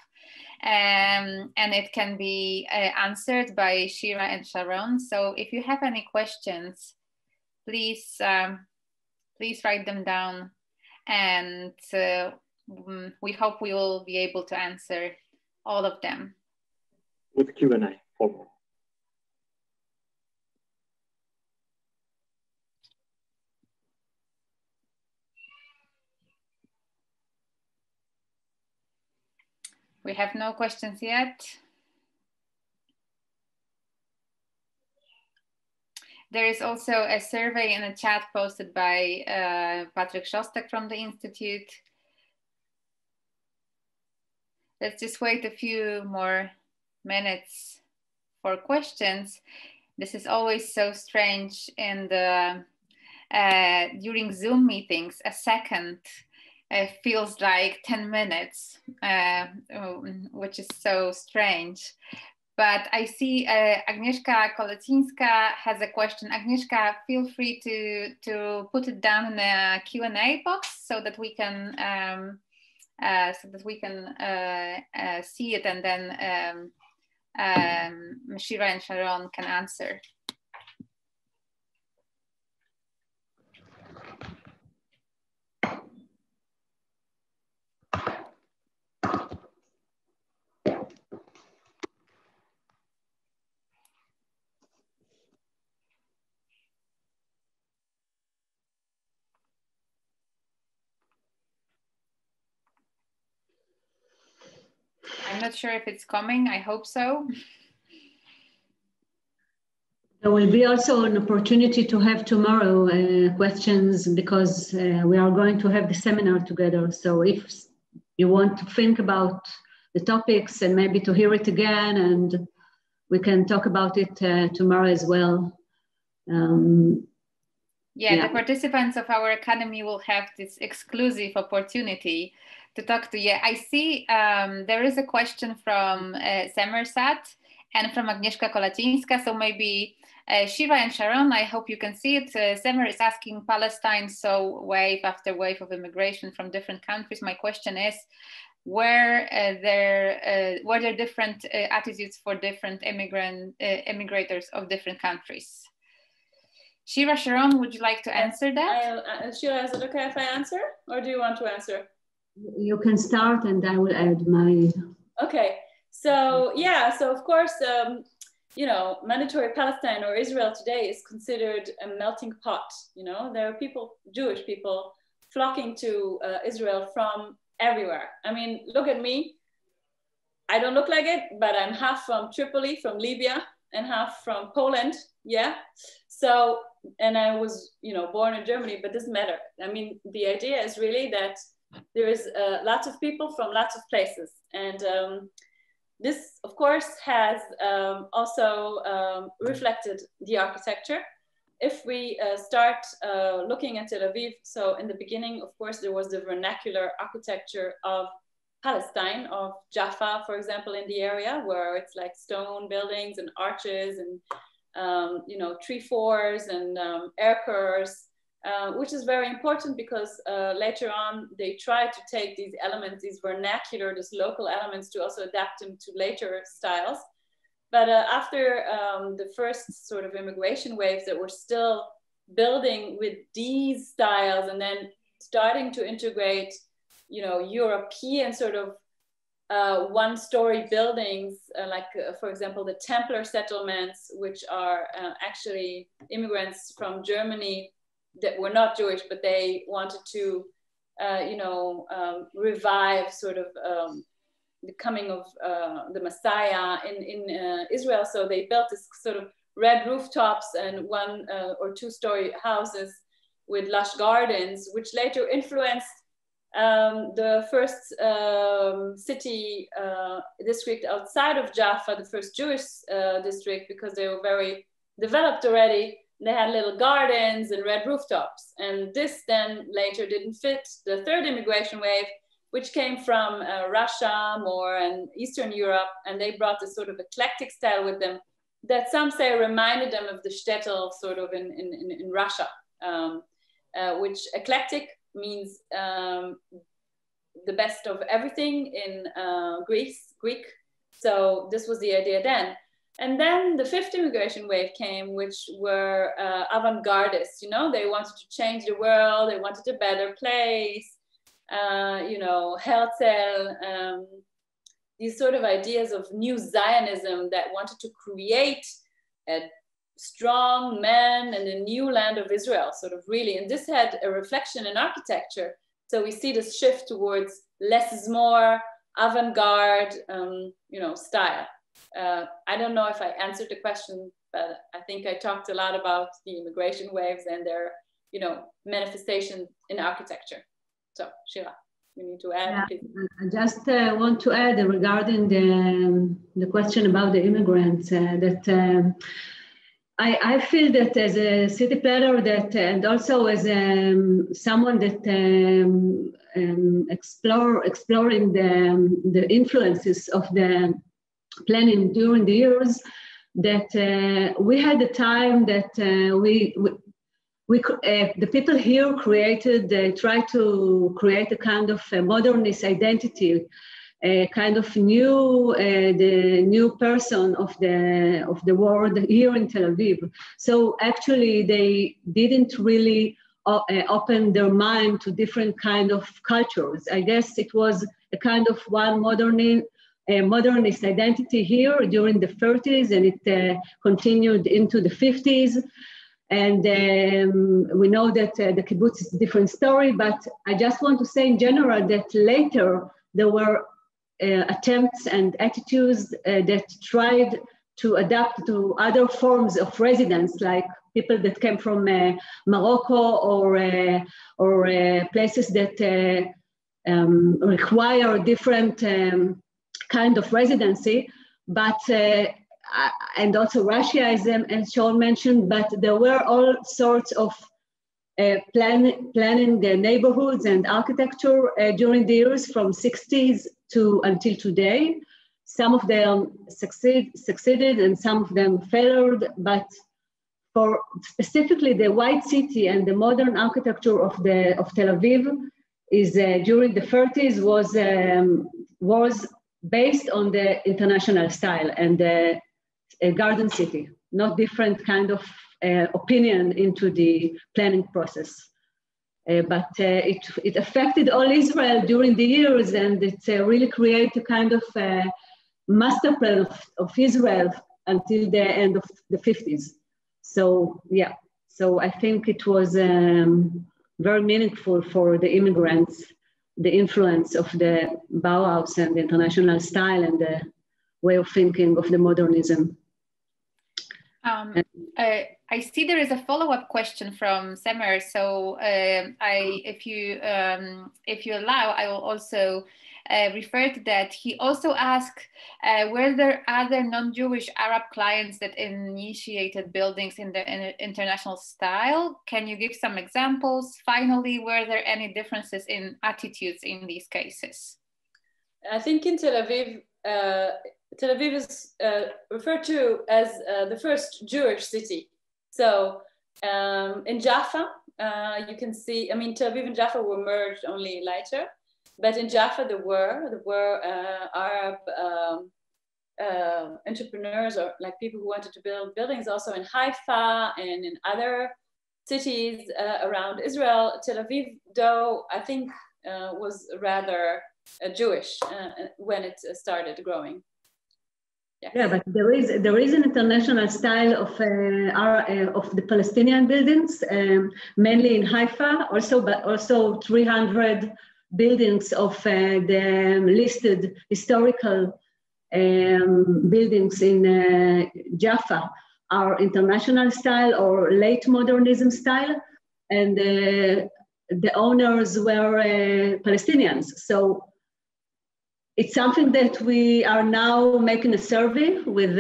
And it can be answered by Shira and Sharon. So if you have any questions, please write them down, and we hope we will be able to answer all of them. With Q&A forward. We have no questions yet. There is also a survey in a chat posted by Patrick Szostak from the Institute. Let's just wait a few more minutes for questions. This is always so strange in the during Zoom meetings. A second feels like 10 minutes, which is so strange. But I see Agnieszka Kolecińska has a question. Agnieszka, feel free to put it down in the Q&A box so that we can see it, and then Shira and Sharon can answer. I'm not sure if it's coming. I hope so. There will be also an opportunity to have tomorrow questions, because we are going to have the seminar together. So if you want to think about the topics and maybe to hear it again, and we can talk about it tomorrow as well. Yeah, the participants of our academy will have this exclusive opportunity to talk to you. I see there is a question from Semersat and from Agnieszka Kolecińska. So maybe Shira and Sharon, I hope you can see it. Semer is asking Palestine, so wave after wave of immigration from different countries. My question is, were there different attitudes for different immigrators of different countries? Shira, Sharon, would you like to answer that? Shira, is it okay if I answer, or do you want to answer? You can start and I will add my... Okay, so yeah, so of course, you know, mandatory Palestine or Israel today is considered a melting pot. You know, there are people, Jewish people, flocking to Israel from everywhere. I mean, look at me. I don't look like it, but I'm half from Tripoli, from Libya, and half from Poland. Yeah. So, and I was, you know, born in Germany, but it doesn't matter. I mean, the idea is really that there is lots of people from lots of places. And this, of course, has also reflected the architecture. If we start looking at Tel Aviv, so in the beginning, of course, there was the vernacular architecture of Palestine, of Jaffa, for example, in the area, where it's like stone buildings and arches and you know, trefoils and air curves, which is very important because later on they tried to take these elements, these vernacular, these local elements, to also adapt them to later styles. But after the first sort of immigration waves that were still building with these styles and then starting to integrate, you know, European sort of one-story buildings, like, for example, the Templar settlements, which are actually immigrants from Germany that were not Jewish, but they wanted to, you know, revive sort of the coming of the Messiah in Israel. So they built this sort of red rooftops and one or two-story houses with lush gardens, which later influenced the first city district outside of Jaffa, the first Jewish district, because they were very developed already. They had little gardens and red rooftops. And this then later didn't fit the third immigration wave, which came from Russia more and Eastern Europe. And they brought this sort of eclectic style with them that some say reminded them of the shtetl sort of in Russia, which eclectic means the best of everything in Greek. So this was the idea then. And then the fifth immigration wave came, which were avant-gardists. You know, they wanted to change the world. They wanted a better place. You know, Herzl, these sort of ideas of new Zionism that wanted to create a strong man and a new land of Israel, sort of really. And this had a reflection in architecture. So we see this shift towards less is more, avant-garde, you know, style. I don't know if I answered the question, but I think I talked a lot about the immigration waves and their, you know, manifestation in architecture. So Shira, you need to add. Yeah, I just want to add regarding the question about the immigrants that I feel that as a city planner that and also as someone that exploring the influences of the planning during the years, that we had the time that the people here tried to create a kind of a modernist identity, a kind of the new person of the world here in Tel Aviv. So actually, they didn't really open their mind to different kind of cultures. I guess it was a kind of one modernist identity here during the 30s, and it continued into the 50s. And we know that the kibbutz is a different story, but I just want to say in general that later there were attempts and attitudes that tried to adapt to other forms of residence, like people that came from Morocco or places that require different kind of residency, but and also Russia, as Sharon mentioned, but there were all sorts of planning the neighborhoods and architecture during the years from 60s to until today. Some of them succeeded and some of them failed, but for specifically the white city and the modern architecture of Tel Aviv is during the 30s was based on the international style and the garden city, not different kind of opinion into the planning process. But it affected all Israel during the years, and it really created a kind of master plan of Israel until the end of the 50s. So yeah, so I think it was very meaningful for the immigrants, the influence of the Bauhaus and the international style and the way of thinking of the modernism. I see there is a follow-up question from Semer. So if you allow, I will also refer to that. He also asked, were there other non-Jewish Arab clients that initiated buildings in the international style? Can you give some examples? Finally, were there any differences in attitudes in these cases? I think in Tel Aviv is referred to as the first Jewish city. So in Jaffa, you can see, I mean, Tel Aviv and Jaffa were merged only later, but in Jaffa there were Arab entrepreneurs or like people who wanted to build buildings also in Haifa and in other cities around Israel. Tel Aviv, though, I think was rather Jewish when it started growing. Yes. Yeah, but there is an international style of the Palestinian buildings, mainly in Haifa. But also 300 buildings of the listed historical buildings in Jaffa are international style or late modernism style, and the owners were Palestinians. So it's something that we are now making a survey with,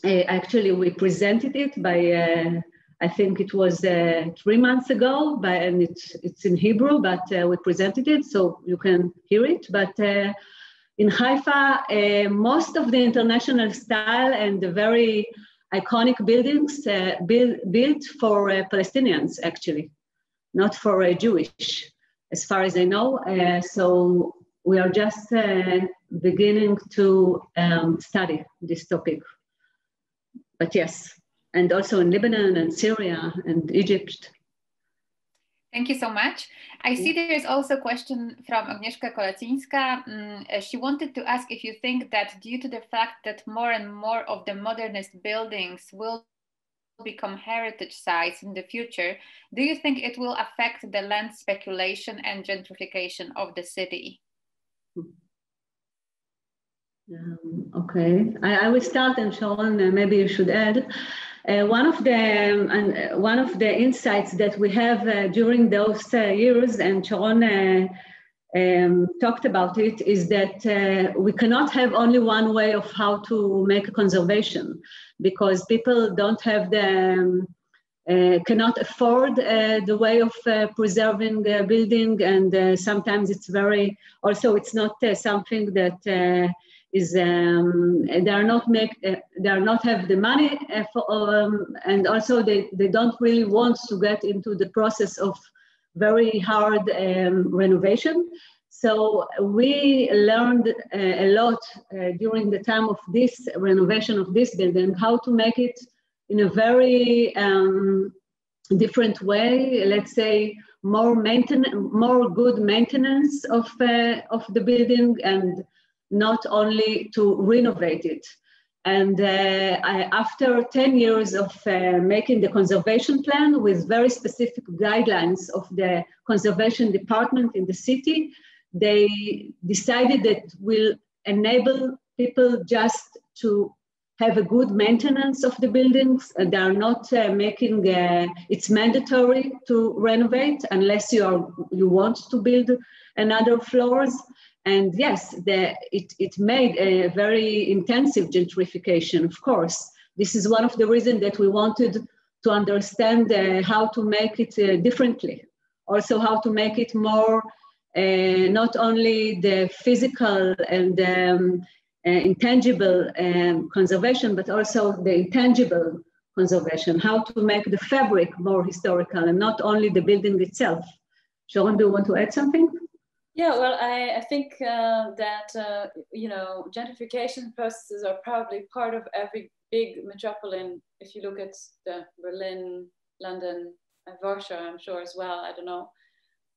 actually we presented it by, I think it was 3 months ago, and it's in Hebrew, but we presented it so you can hear it. But in Haifa, most of the international style and the very iconic buildings built for Palestinians, actually, not for Jewish, as far as I know. So we are just beginning to study this topic. But yes, and also in Lebanon and Syria and Egypt. Thank you so much. I see there is also a question from Agnieszka Kolacinska. She wanted to ask if you think that due to the fact that more and more of the modernist buildings will become heritage sites in the future, do you think it will affect the land speculation and gentrification of the city? Okay, I will start, and Sharon, maybe you should add. One of the insights that we have during those years, and Sharon talked about it, is that we cannot have only one way of how to make a conservation, because people don't have cannot afford the way of preserving a building, and sometimes it's it's not something that is they are not have the money for, and also they don't really want to get into the process of very hard renovation. So we learned a lot during the time of this renovation of this building, how to make it in a very different way. Let's say more good maintenance of the building, and not only to renovate it. And after 10 years of making the conservation plan with very specific guidelines of the conservation department in the city, they decided that will enable people just to have a good maintenance of the buildings. They are not making it's mandatory to renovate unless you want to build another floors. And yes, it made a very intensive gentrification, of course. This is one of the reasons that we wanted to understand how to make it differently. Also how to make it more, not only the physical and intangible conservation, but also the intangible conservation, how to make the fabric more historical and not only the building itself. Sharon, do you want to add something? Yeah, well, I think that, you know, gentrification processes are probably part of every big metropolitan. If you look at the Berlin, London, and Warsaw, I'm sure as well, I don't know.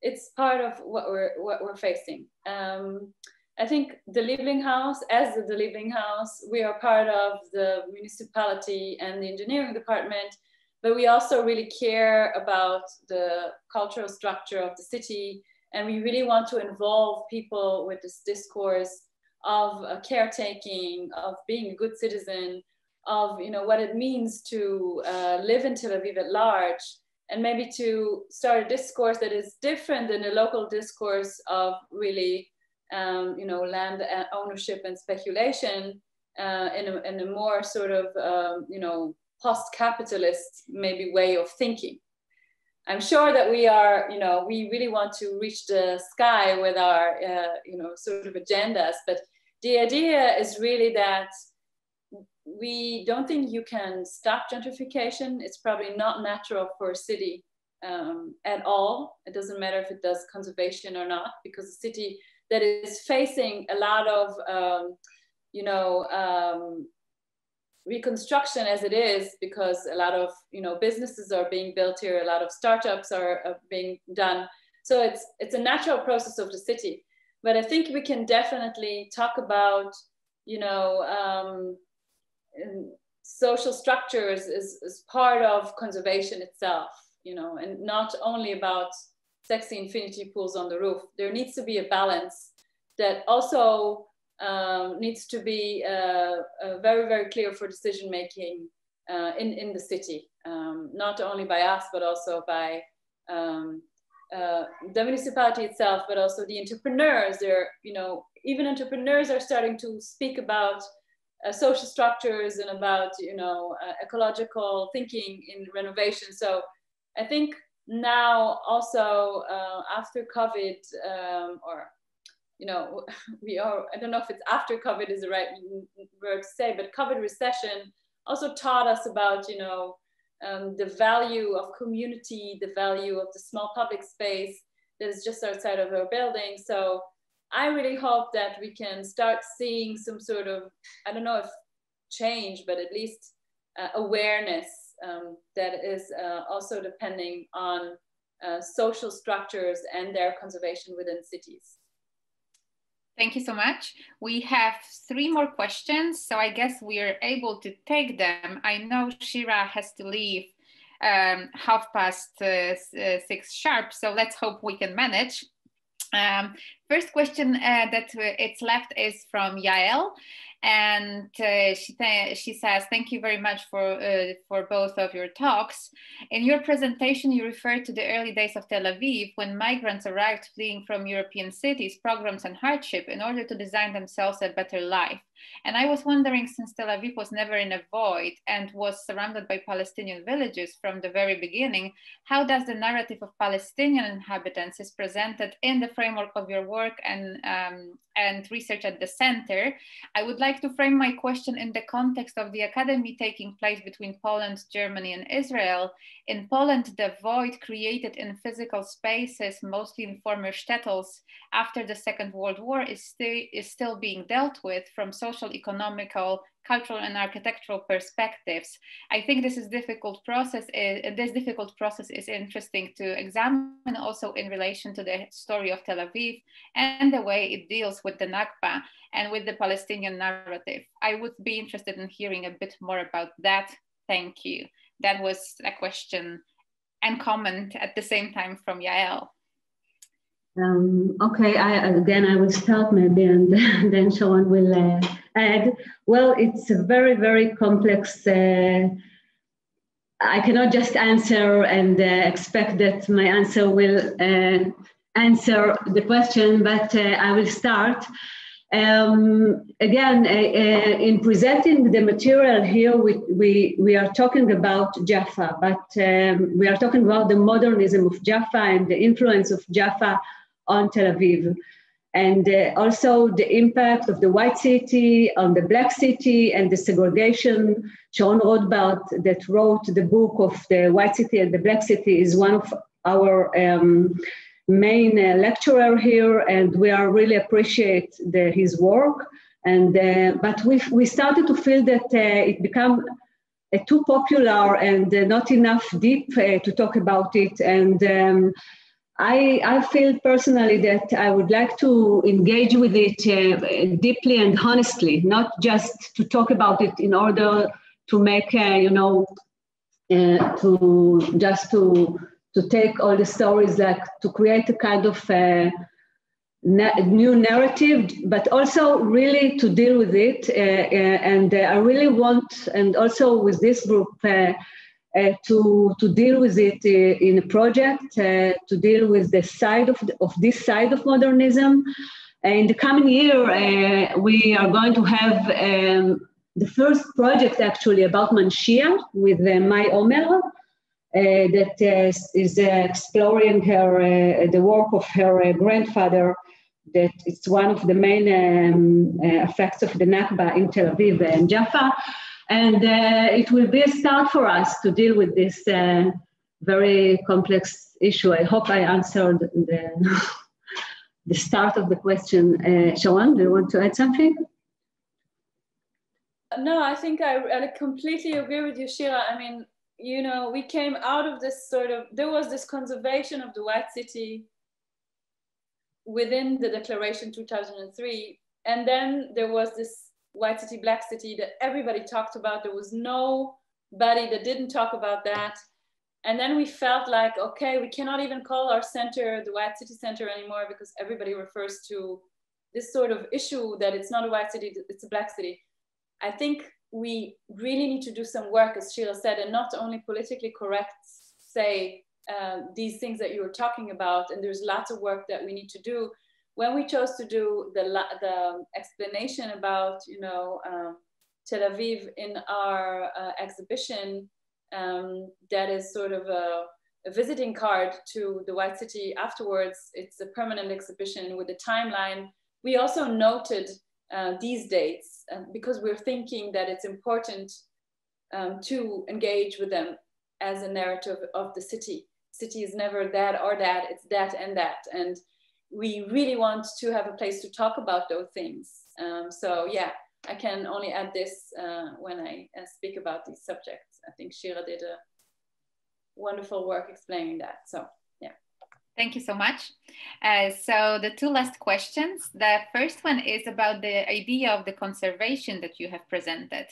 It's part of what we're facing. I think the Liebling Haus, as the Liebling Haus, we are part of the municipality and the engineering department, but we also really care about the cultural structure of the city. And we really want to involve people with this discourse of caretaking, of being a good citizen, of, you know, what it means to live in Tel Aviv at large, and maybe to start a discourse that is different than the local discourse of really, you know, land ownership and speculation in a more sort of, you know, post-capitalist maybe way of thinking. I'm sure that we are, you know, we really want to reach the sky with our, you know, sort of agendas. But the idea is really that we don't think you can stop gentrification. It's probably not natural for a city at all. It doesn't matter if it does conservation or not, because a city that is facing a lot of, you know, reconstruction as it is, because a lot of, you know, businesses are being built here, a lot of startups are being done. So it's a natural process of the city. But I think we can definitely talk about, you know, social structures is part of conservation itself, you know, and not only about sexy infinity pools on the roof. There needs to be a balance that also needs to be very, very clear for decision making in the city, not only by us, but also by the municipality itself, but also the entrepreneurs. They're, you know, even entrepreneurs are starting to speak about social structures and about, you know, ecological thinking in renovation. So I think now also after COVID, or, you know, we are, I don't know if it's after COVID is the right word to say, but COVID recession also taught us about, you know, the value of community, the value of the small public space that is just outside of our building. So I really hope that we can start seeing some sort of, I don't know if change, but at least awareness that is also depending on social structures and their conservation within cities. Thank you so much. We have 3 more questions, so I guess we are able to take them. I know Shira has to leave 6:30 sharp, so let's hope we can manage. First question that it's left is from Yael, and she says, thank you very much for both of your talks. In your presentation, you referred to the early days of Tel Aviv when migrants arrived fleeing from European cities, pogroms and hardship in order to design themselves a better life. And I was wondering, since Tel Aviv was never in a void and was surrounded by Palestinian villages from the very beginning, how does the narrative of Palestinian inhabitants is presented in the framework of your work and research at the center? I would like to frame my question in the context of the academy taking place between Poland, Germany, and Israel. In Poland, the void created in physical spaces, mostly in former shtetls, after the Second World War is still being dealt with from social, economical, cultural, and architectural perspectives. I think this difficult process is interesting to examine also in relation to the story of Tel Aviv and the way it deals with the Nakba and with the Palestinian narrative. I would be interested in hearing a bit more about that. Thank you. That was a question and comment at the same time from Yael. Okay, I will start maybe, and then Sharon will add. Well, it's a very, very complex. I cannot just answer and expect that my answer will answer the question, but I will start. Again, in presenting the material here, we are talking about Jaffa, but we are talking about the modernism of Jaffa and the influence of Jaffa on Tel Aviv, and also the impact of the white city on the black city and the segregation. Sharon Rothbard, that wrote the book of the white city and the black city, is one of our main lecturer here, and we are really appreciate his work. And but we started to feel that it became too popular and not enough deep to talk about it. And I feel personally that I would like to engage with it deeply and honestly, not just to talk about it in order to make, to take all the stories, like to create a kind of new narrative, but also really to deal with it. And I really want, and also with this group, to deal with it in a project, to deal with the side of this side of modernism. In the coming year, we are going to have the first project actually about Manshia with Mai Omer, that is exploring the work of her grandfather, that it's one of the main effects of the Nakba in Tel Aviv and Jaffa. And it will be a start for us to deal with this very complex issue. I hope I answered the start of the question. Sharon, do you want to add something? No, I think I completely agree with you, Shira. I mean, we came out of this there was this conservation of the white city within the declaration 2003. And then there was this white city, black city that everybody talked about. There was nobody that didn't talk about that. And then we felt like, okay, we cannot even call our center the white city center anymore because everybody refers to this sort of issue that it's not a white city, it's a black city. I think we really need to do some work, as Sheila said, and not only politically correct say these things that you were talking about, and there's lots of work that we need to do. When we chose to do the explanation about, you know, Tel Aviv in our exhibition, that is sort of a visiting card to the White City afterwards. It's a permanent exhibition with a timeline. We also noted these dates because we're thinking that it's important to engage with them as a narrative of the city. City is never that or that, it's that and that. And we really want to have a place to talk about those things. So yeah, I can only add this when I speak about these subjects. I think Shira did a wonderful work explaining that. So yeah. Thank you so much. So the two last questions. The first one is about the idea of the conservation that you have presented.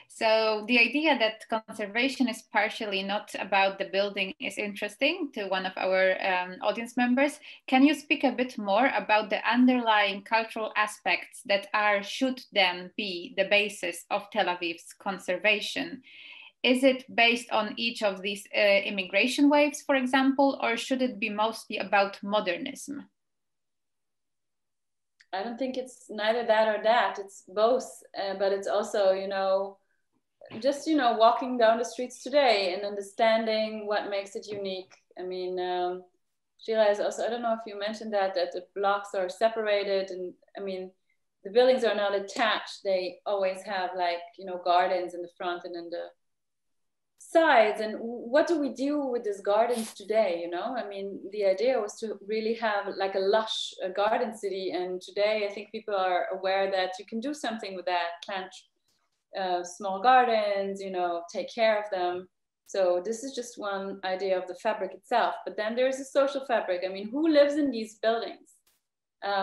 So the idea that conservation is partially not about the building is interesting to one of our audience members. Can you speak a bit more about the underlying cultural aspects that should then be the basis of Tel Aviv's conservation? Is it based on each of these immigration waves, for example, or should it be mostly about modernism? I don't think it's neither that or that. It's both, but it's also, you know, just, you know, walking down the streets today and understanding what makes it unique. I mean, Shira is also, I don't know if you mentioned that the blocks are separated, and I mean, the buildings are not attached. They always have, like, you know, gardens in the front and in the sides. And what do we do with these gardens today? You know, I mean, the idea was to really have like a lush garden city, and today I think people are aware that you can do something with that, plant small gardens, you know, take care of them. So this is just one idea of the fabric itself, but then there's a social fabric. I mean, who lives in these buildings?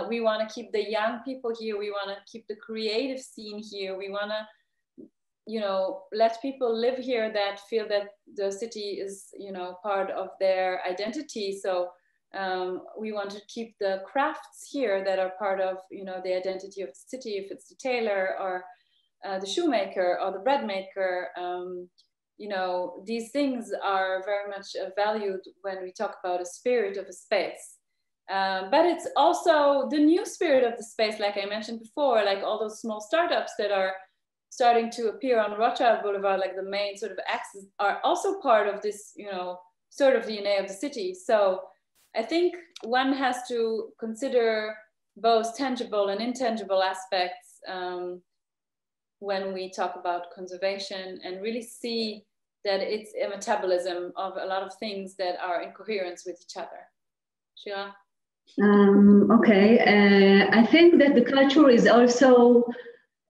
We want to keep the young people here. We want to keep the creative scene here. We want to, you know, let people live here that feel that the city is, you know, part of their identity. So we want to keep the crafts here that are part of, you know, the identity of the city, if it's the tailor or the shoemaker or the bread maker. You know, these things are very much valued when we talk about a spirit of a space. But it's also the new spirit of the space, like I mentioned before, like all those small startups that are starting to appear on Rothschild Boulevard, like the main sort of axis, are also part of this, you know, sort of DNA of the city. So I think one has to consider both tangible and intangible aspects when we talk about conservation, and really see that it's a metabolism of a lot of things that are in coherence with each other. Shira? Okay, I think that the culture is also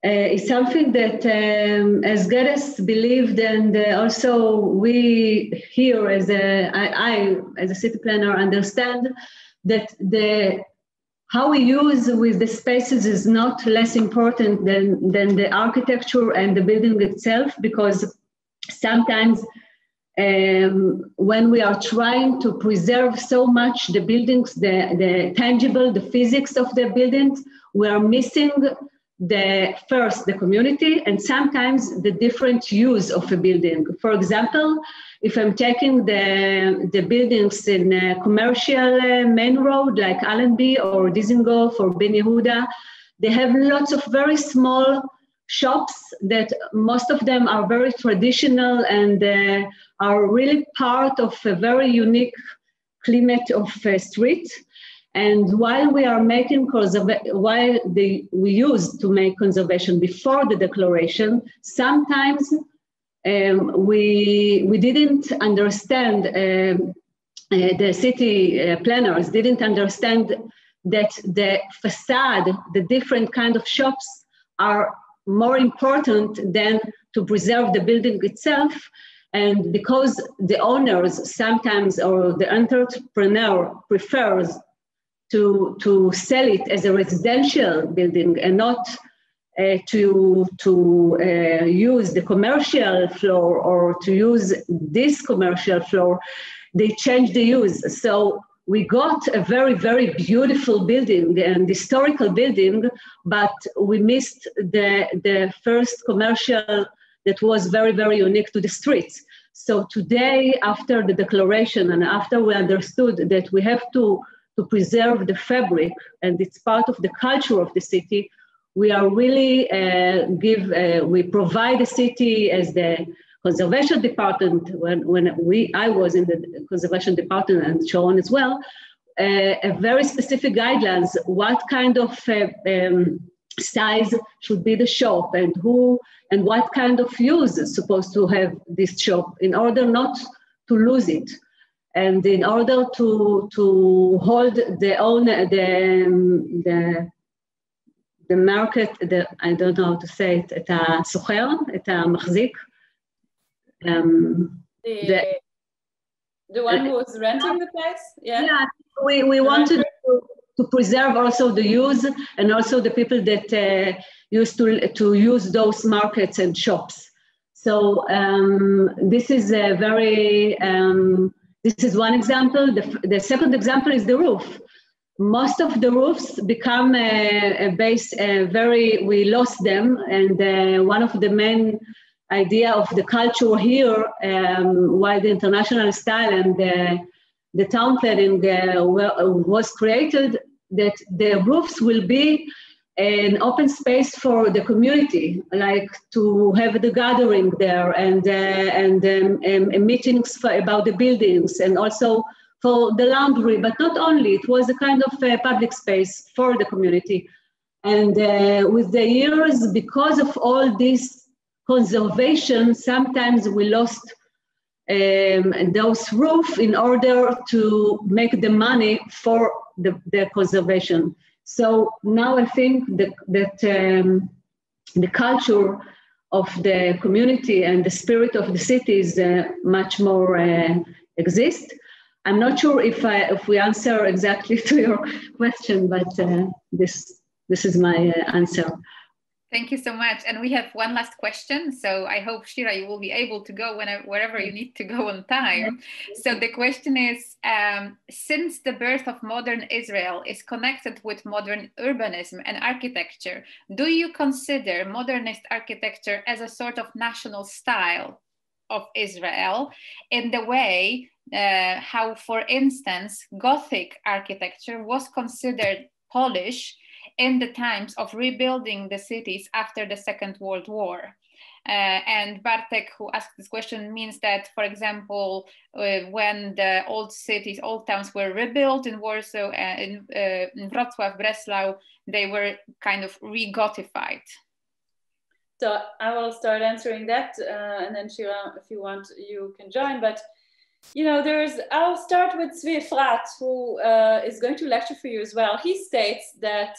is something that as Geddes believed, and also we here as I as a city planner understand that how we use with the spaces is not less important than the architecture and the building itself, because sometimes when we are trying to preserve so much the buildings, the tangible, the physics of the buildings, we are missing the community and sometimes the different use of a building. For example, if I'm taking the buildings in a commercial main road like Allenby or Dizengoff or Ben Yehuda, they have lots of very small shops that most of them are very traditional and are really part of a very unique climate of a street. And while we are making we used to make conservation before the declaration, sometimes we didn't understand, the city planners didn't understand that the facade, the different kind of shops are more important than to preserve the building itself. And because the owners sometimes, or the entrepreneur prefers to sell it as a residential building and not to use the commercial floor or to use this commercial floor, they change the use. So we got a very, very beautiful building and historical building, but we missed the first commercial, that was very, very unique to the streets. So today, after the declaration and after we understood that we have to preserve the fabric and it's part of the culture of the city, we are really we provide the city as the conservation department. When I was in the conservation department and Sharon as well, a very specific guidelines, what kind of size should be the shop and who and what kind of use is supposed to have this shop in order not to lose it. And in order to hold the market, I don't know how to say it, את הסוחר, את המחזיק. The one who was renting the place? Yeah. Yeah, we wanted to preserve also the use and also the people that used to use those markets and shops. So this is a very, this is one example. The second example is the roof. Most of the roofs become we lost them, and one of the main idea of the culture here, why the international style and the town planning was created, that the roofs will be an open space for the community, like to have the gathering there and meetings about the buildings and also for the laundry, but not only, it was a kind of public space for the community. And with the years, because of all this conservation, sometimes we lost those roofs in order to make the money for the conservation. So now I think that the culture of the community and the spirit of the city is much more exist. I'm not sure if we answer exactly to your question, but this is my answer. Thank you so much. And we have one last question. So I hope, Shira, you will be able to go wherever you need to go on time. So the question is, since the birth of modern Israel is connected with modern urbanism and architecture, do you consider modernist architecture as a sort of national style of Israel in the way how, for instance, Gothic architecture was considered Polish in the times of rebuilding the cities after the Second World War? And Bartek, who asked this question, means that, for example, when the old cities, old towns were rebuilt in Warsaw, in Wrocław, Breslau, they were kind of re-Gothified. So I will start answering that, and then Shira, if you want, you can join. But you know, I'll start with Zvi Efrat, who is going to lecture for you as well. He states that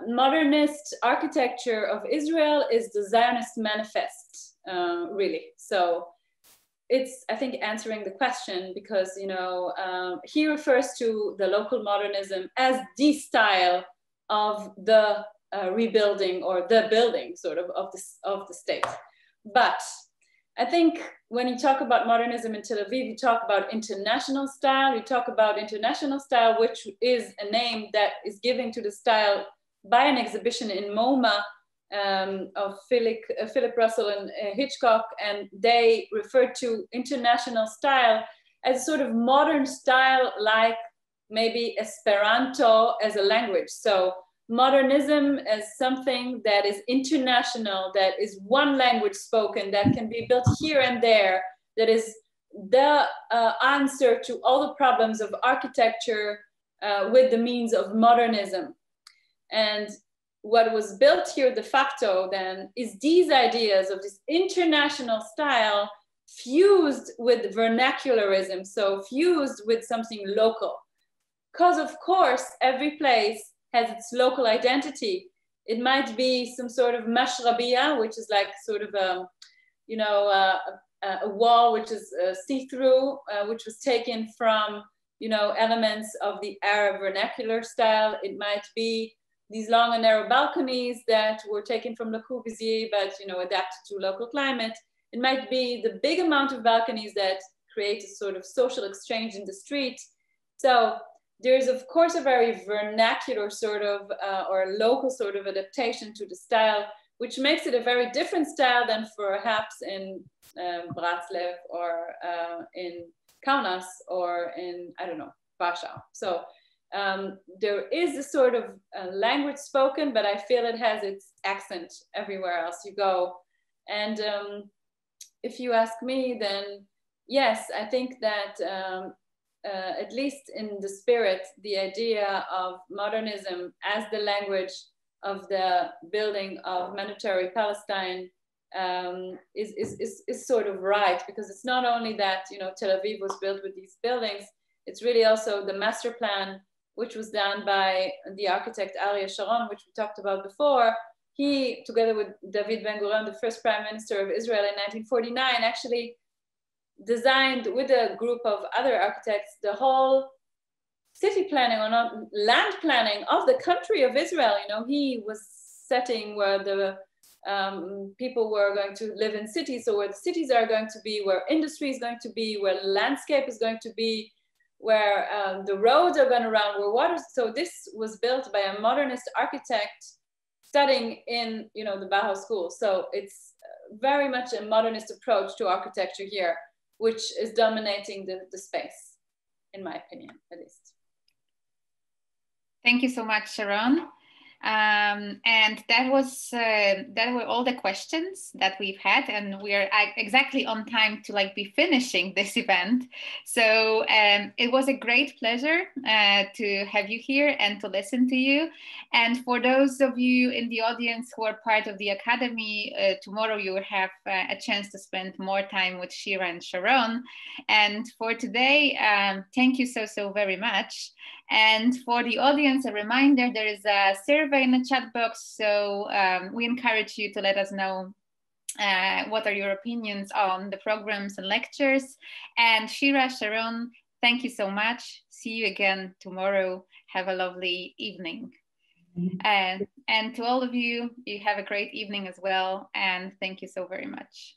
modernist architecture of Israel is the Zionist manifest, really. So it's, I think, answering the question, because, you know, he refers to the local modernism as the style of the rebuilding or the building sort of the state. But I think when you talk about modernism in Tel Aviv, you talk about international style. You talk about international style, which is a name that is given to the style by an exhibition in MoMA of Philip Russell and Hitchcock, and they refer to international style as a sort of modern style, like maybe Esperanto as a language. So modernism as something that is international, that is one language spoken, that can be built here and there, that is the answer to all the problems of architecture with the means of modernism. And what was built here de facto then is these ideas of this international style fused with vernacularism, so fused with something local. Because of course, every place has its local identity. It might be some sort of mashrabiyah, which is like sort of a wall which is see-through, which was taken from, you know, elements of the Arab vernacular style. It might be these long and narrow balconies that were taken from Le Corbusier, but, you know, adapted to local climate. It might be the big amount of balconies that create a sort of social exchange in the street. So there's, of course, a very vernacular sort of or local sort of adaptation to the style, which makes it a very different style than perhaps in Bratslav or in Kaunas or in, I don't know, Warsaw. So there is a sort of language spoken, but I feel it has its accent everywhere else you go. And if you ask me, then yes, I think that at least in the spirit, the idea of modernism as the language of the building of mandatory Palestine is sort of right, because it's not only that, you know, Tel Aviv was built with these buildings, it's really also the master plan, which was done by the architect Ariel Sharon, which we talked about before. He, together with David Ben-Gurion, the first prime minister of Israel in 1949, actually designed with a group of other architects the whole city planning or not land planning of the country of Israel. You know, he was setting where the people were going to live in cities, so where the cities are going to be, where industry is going to be, where landscape is going to be, where the roads are going to run, where water. So this was built by a modernist architect studying in, you know, the Bauhaus school. So it's very much a modernist approach to architecture here, which is dominating the space, in my opinion, at least. Thank you so much, Sharon. And that were all the questions that we've had, and we're exactly on time to like be finishing this event. So it was a great pleasure to have you here and to listen to you. And for those of you in the audience who are part of the Academy, tomorrow you will have a chance to spend more time with Shira and Sharon. And for today, thank you so very much. And for the audience, a reminder, there is a survey in the chat box. So we encourage you to let us know what are your opinions on the programs and lectures. And Shira, Sharon, thank you so much. See you again tomorrow. Have a lovely evening. And to all of you, you have a great evening as well. And thank you so very much.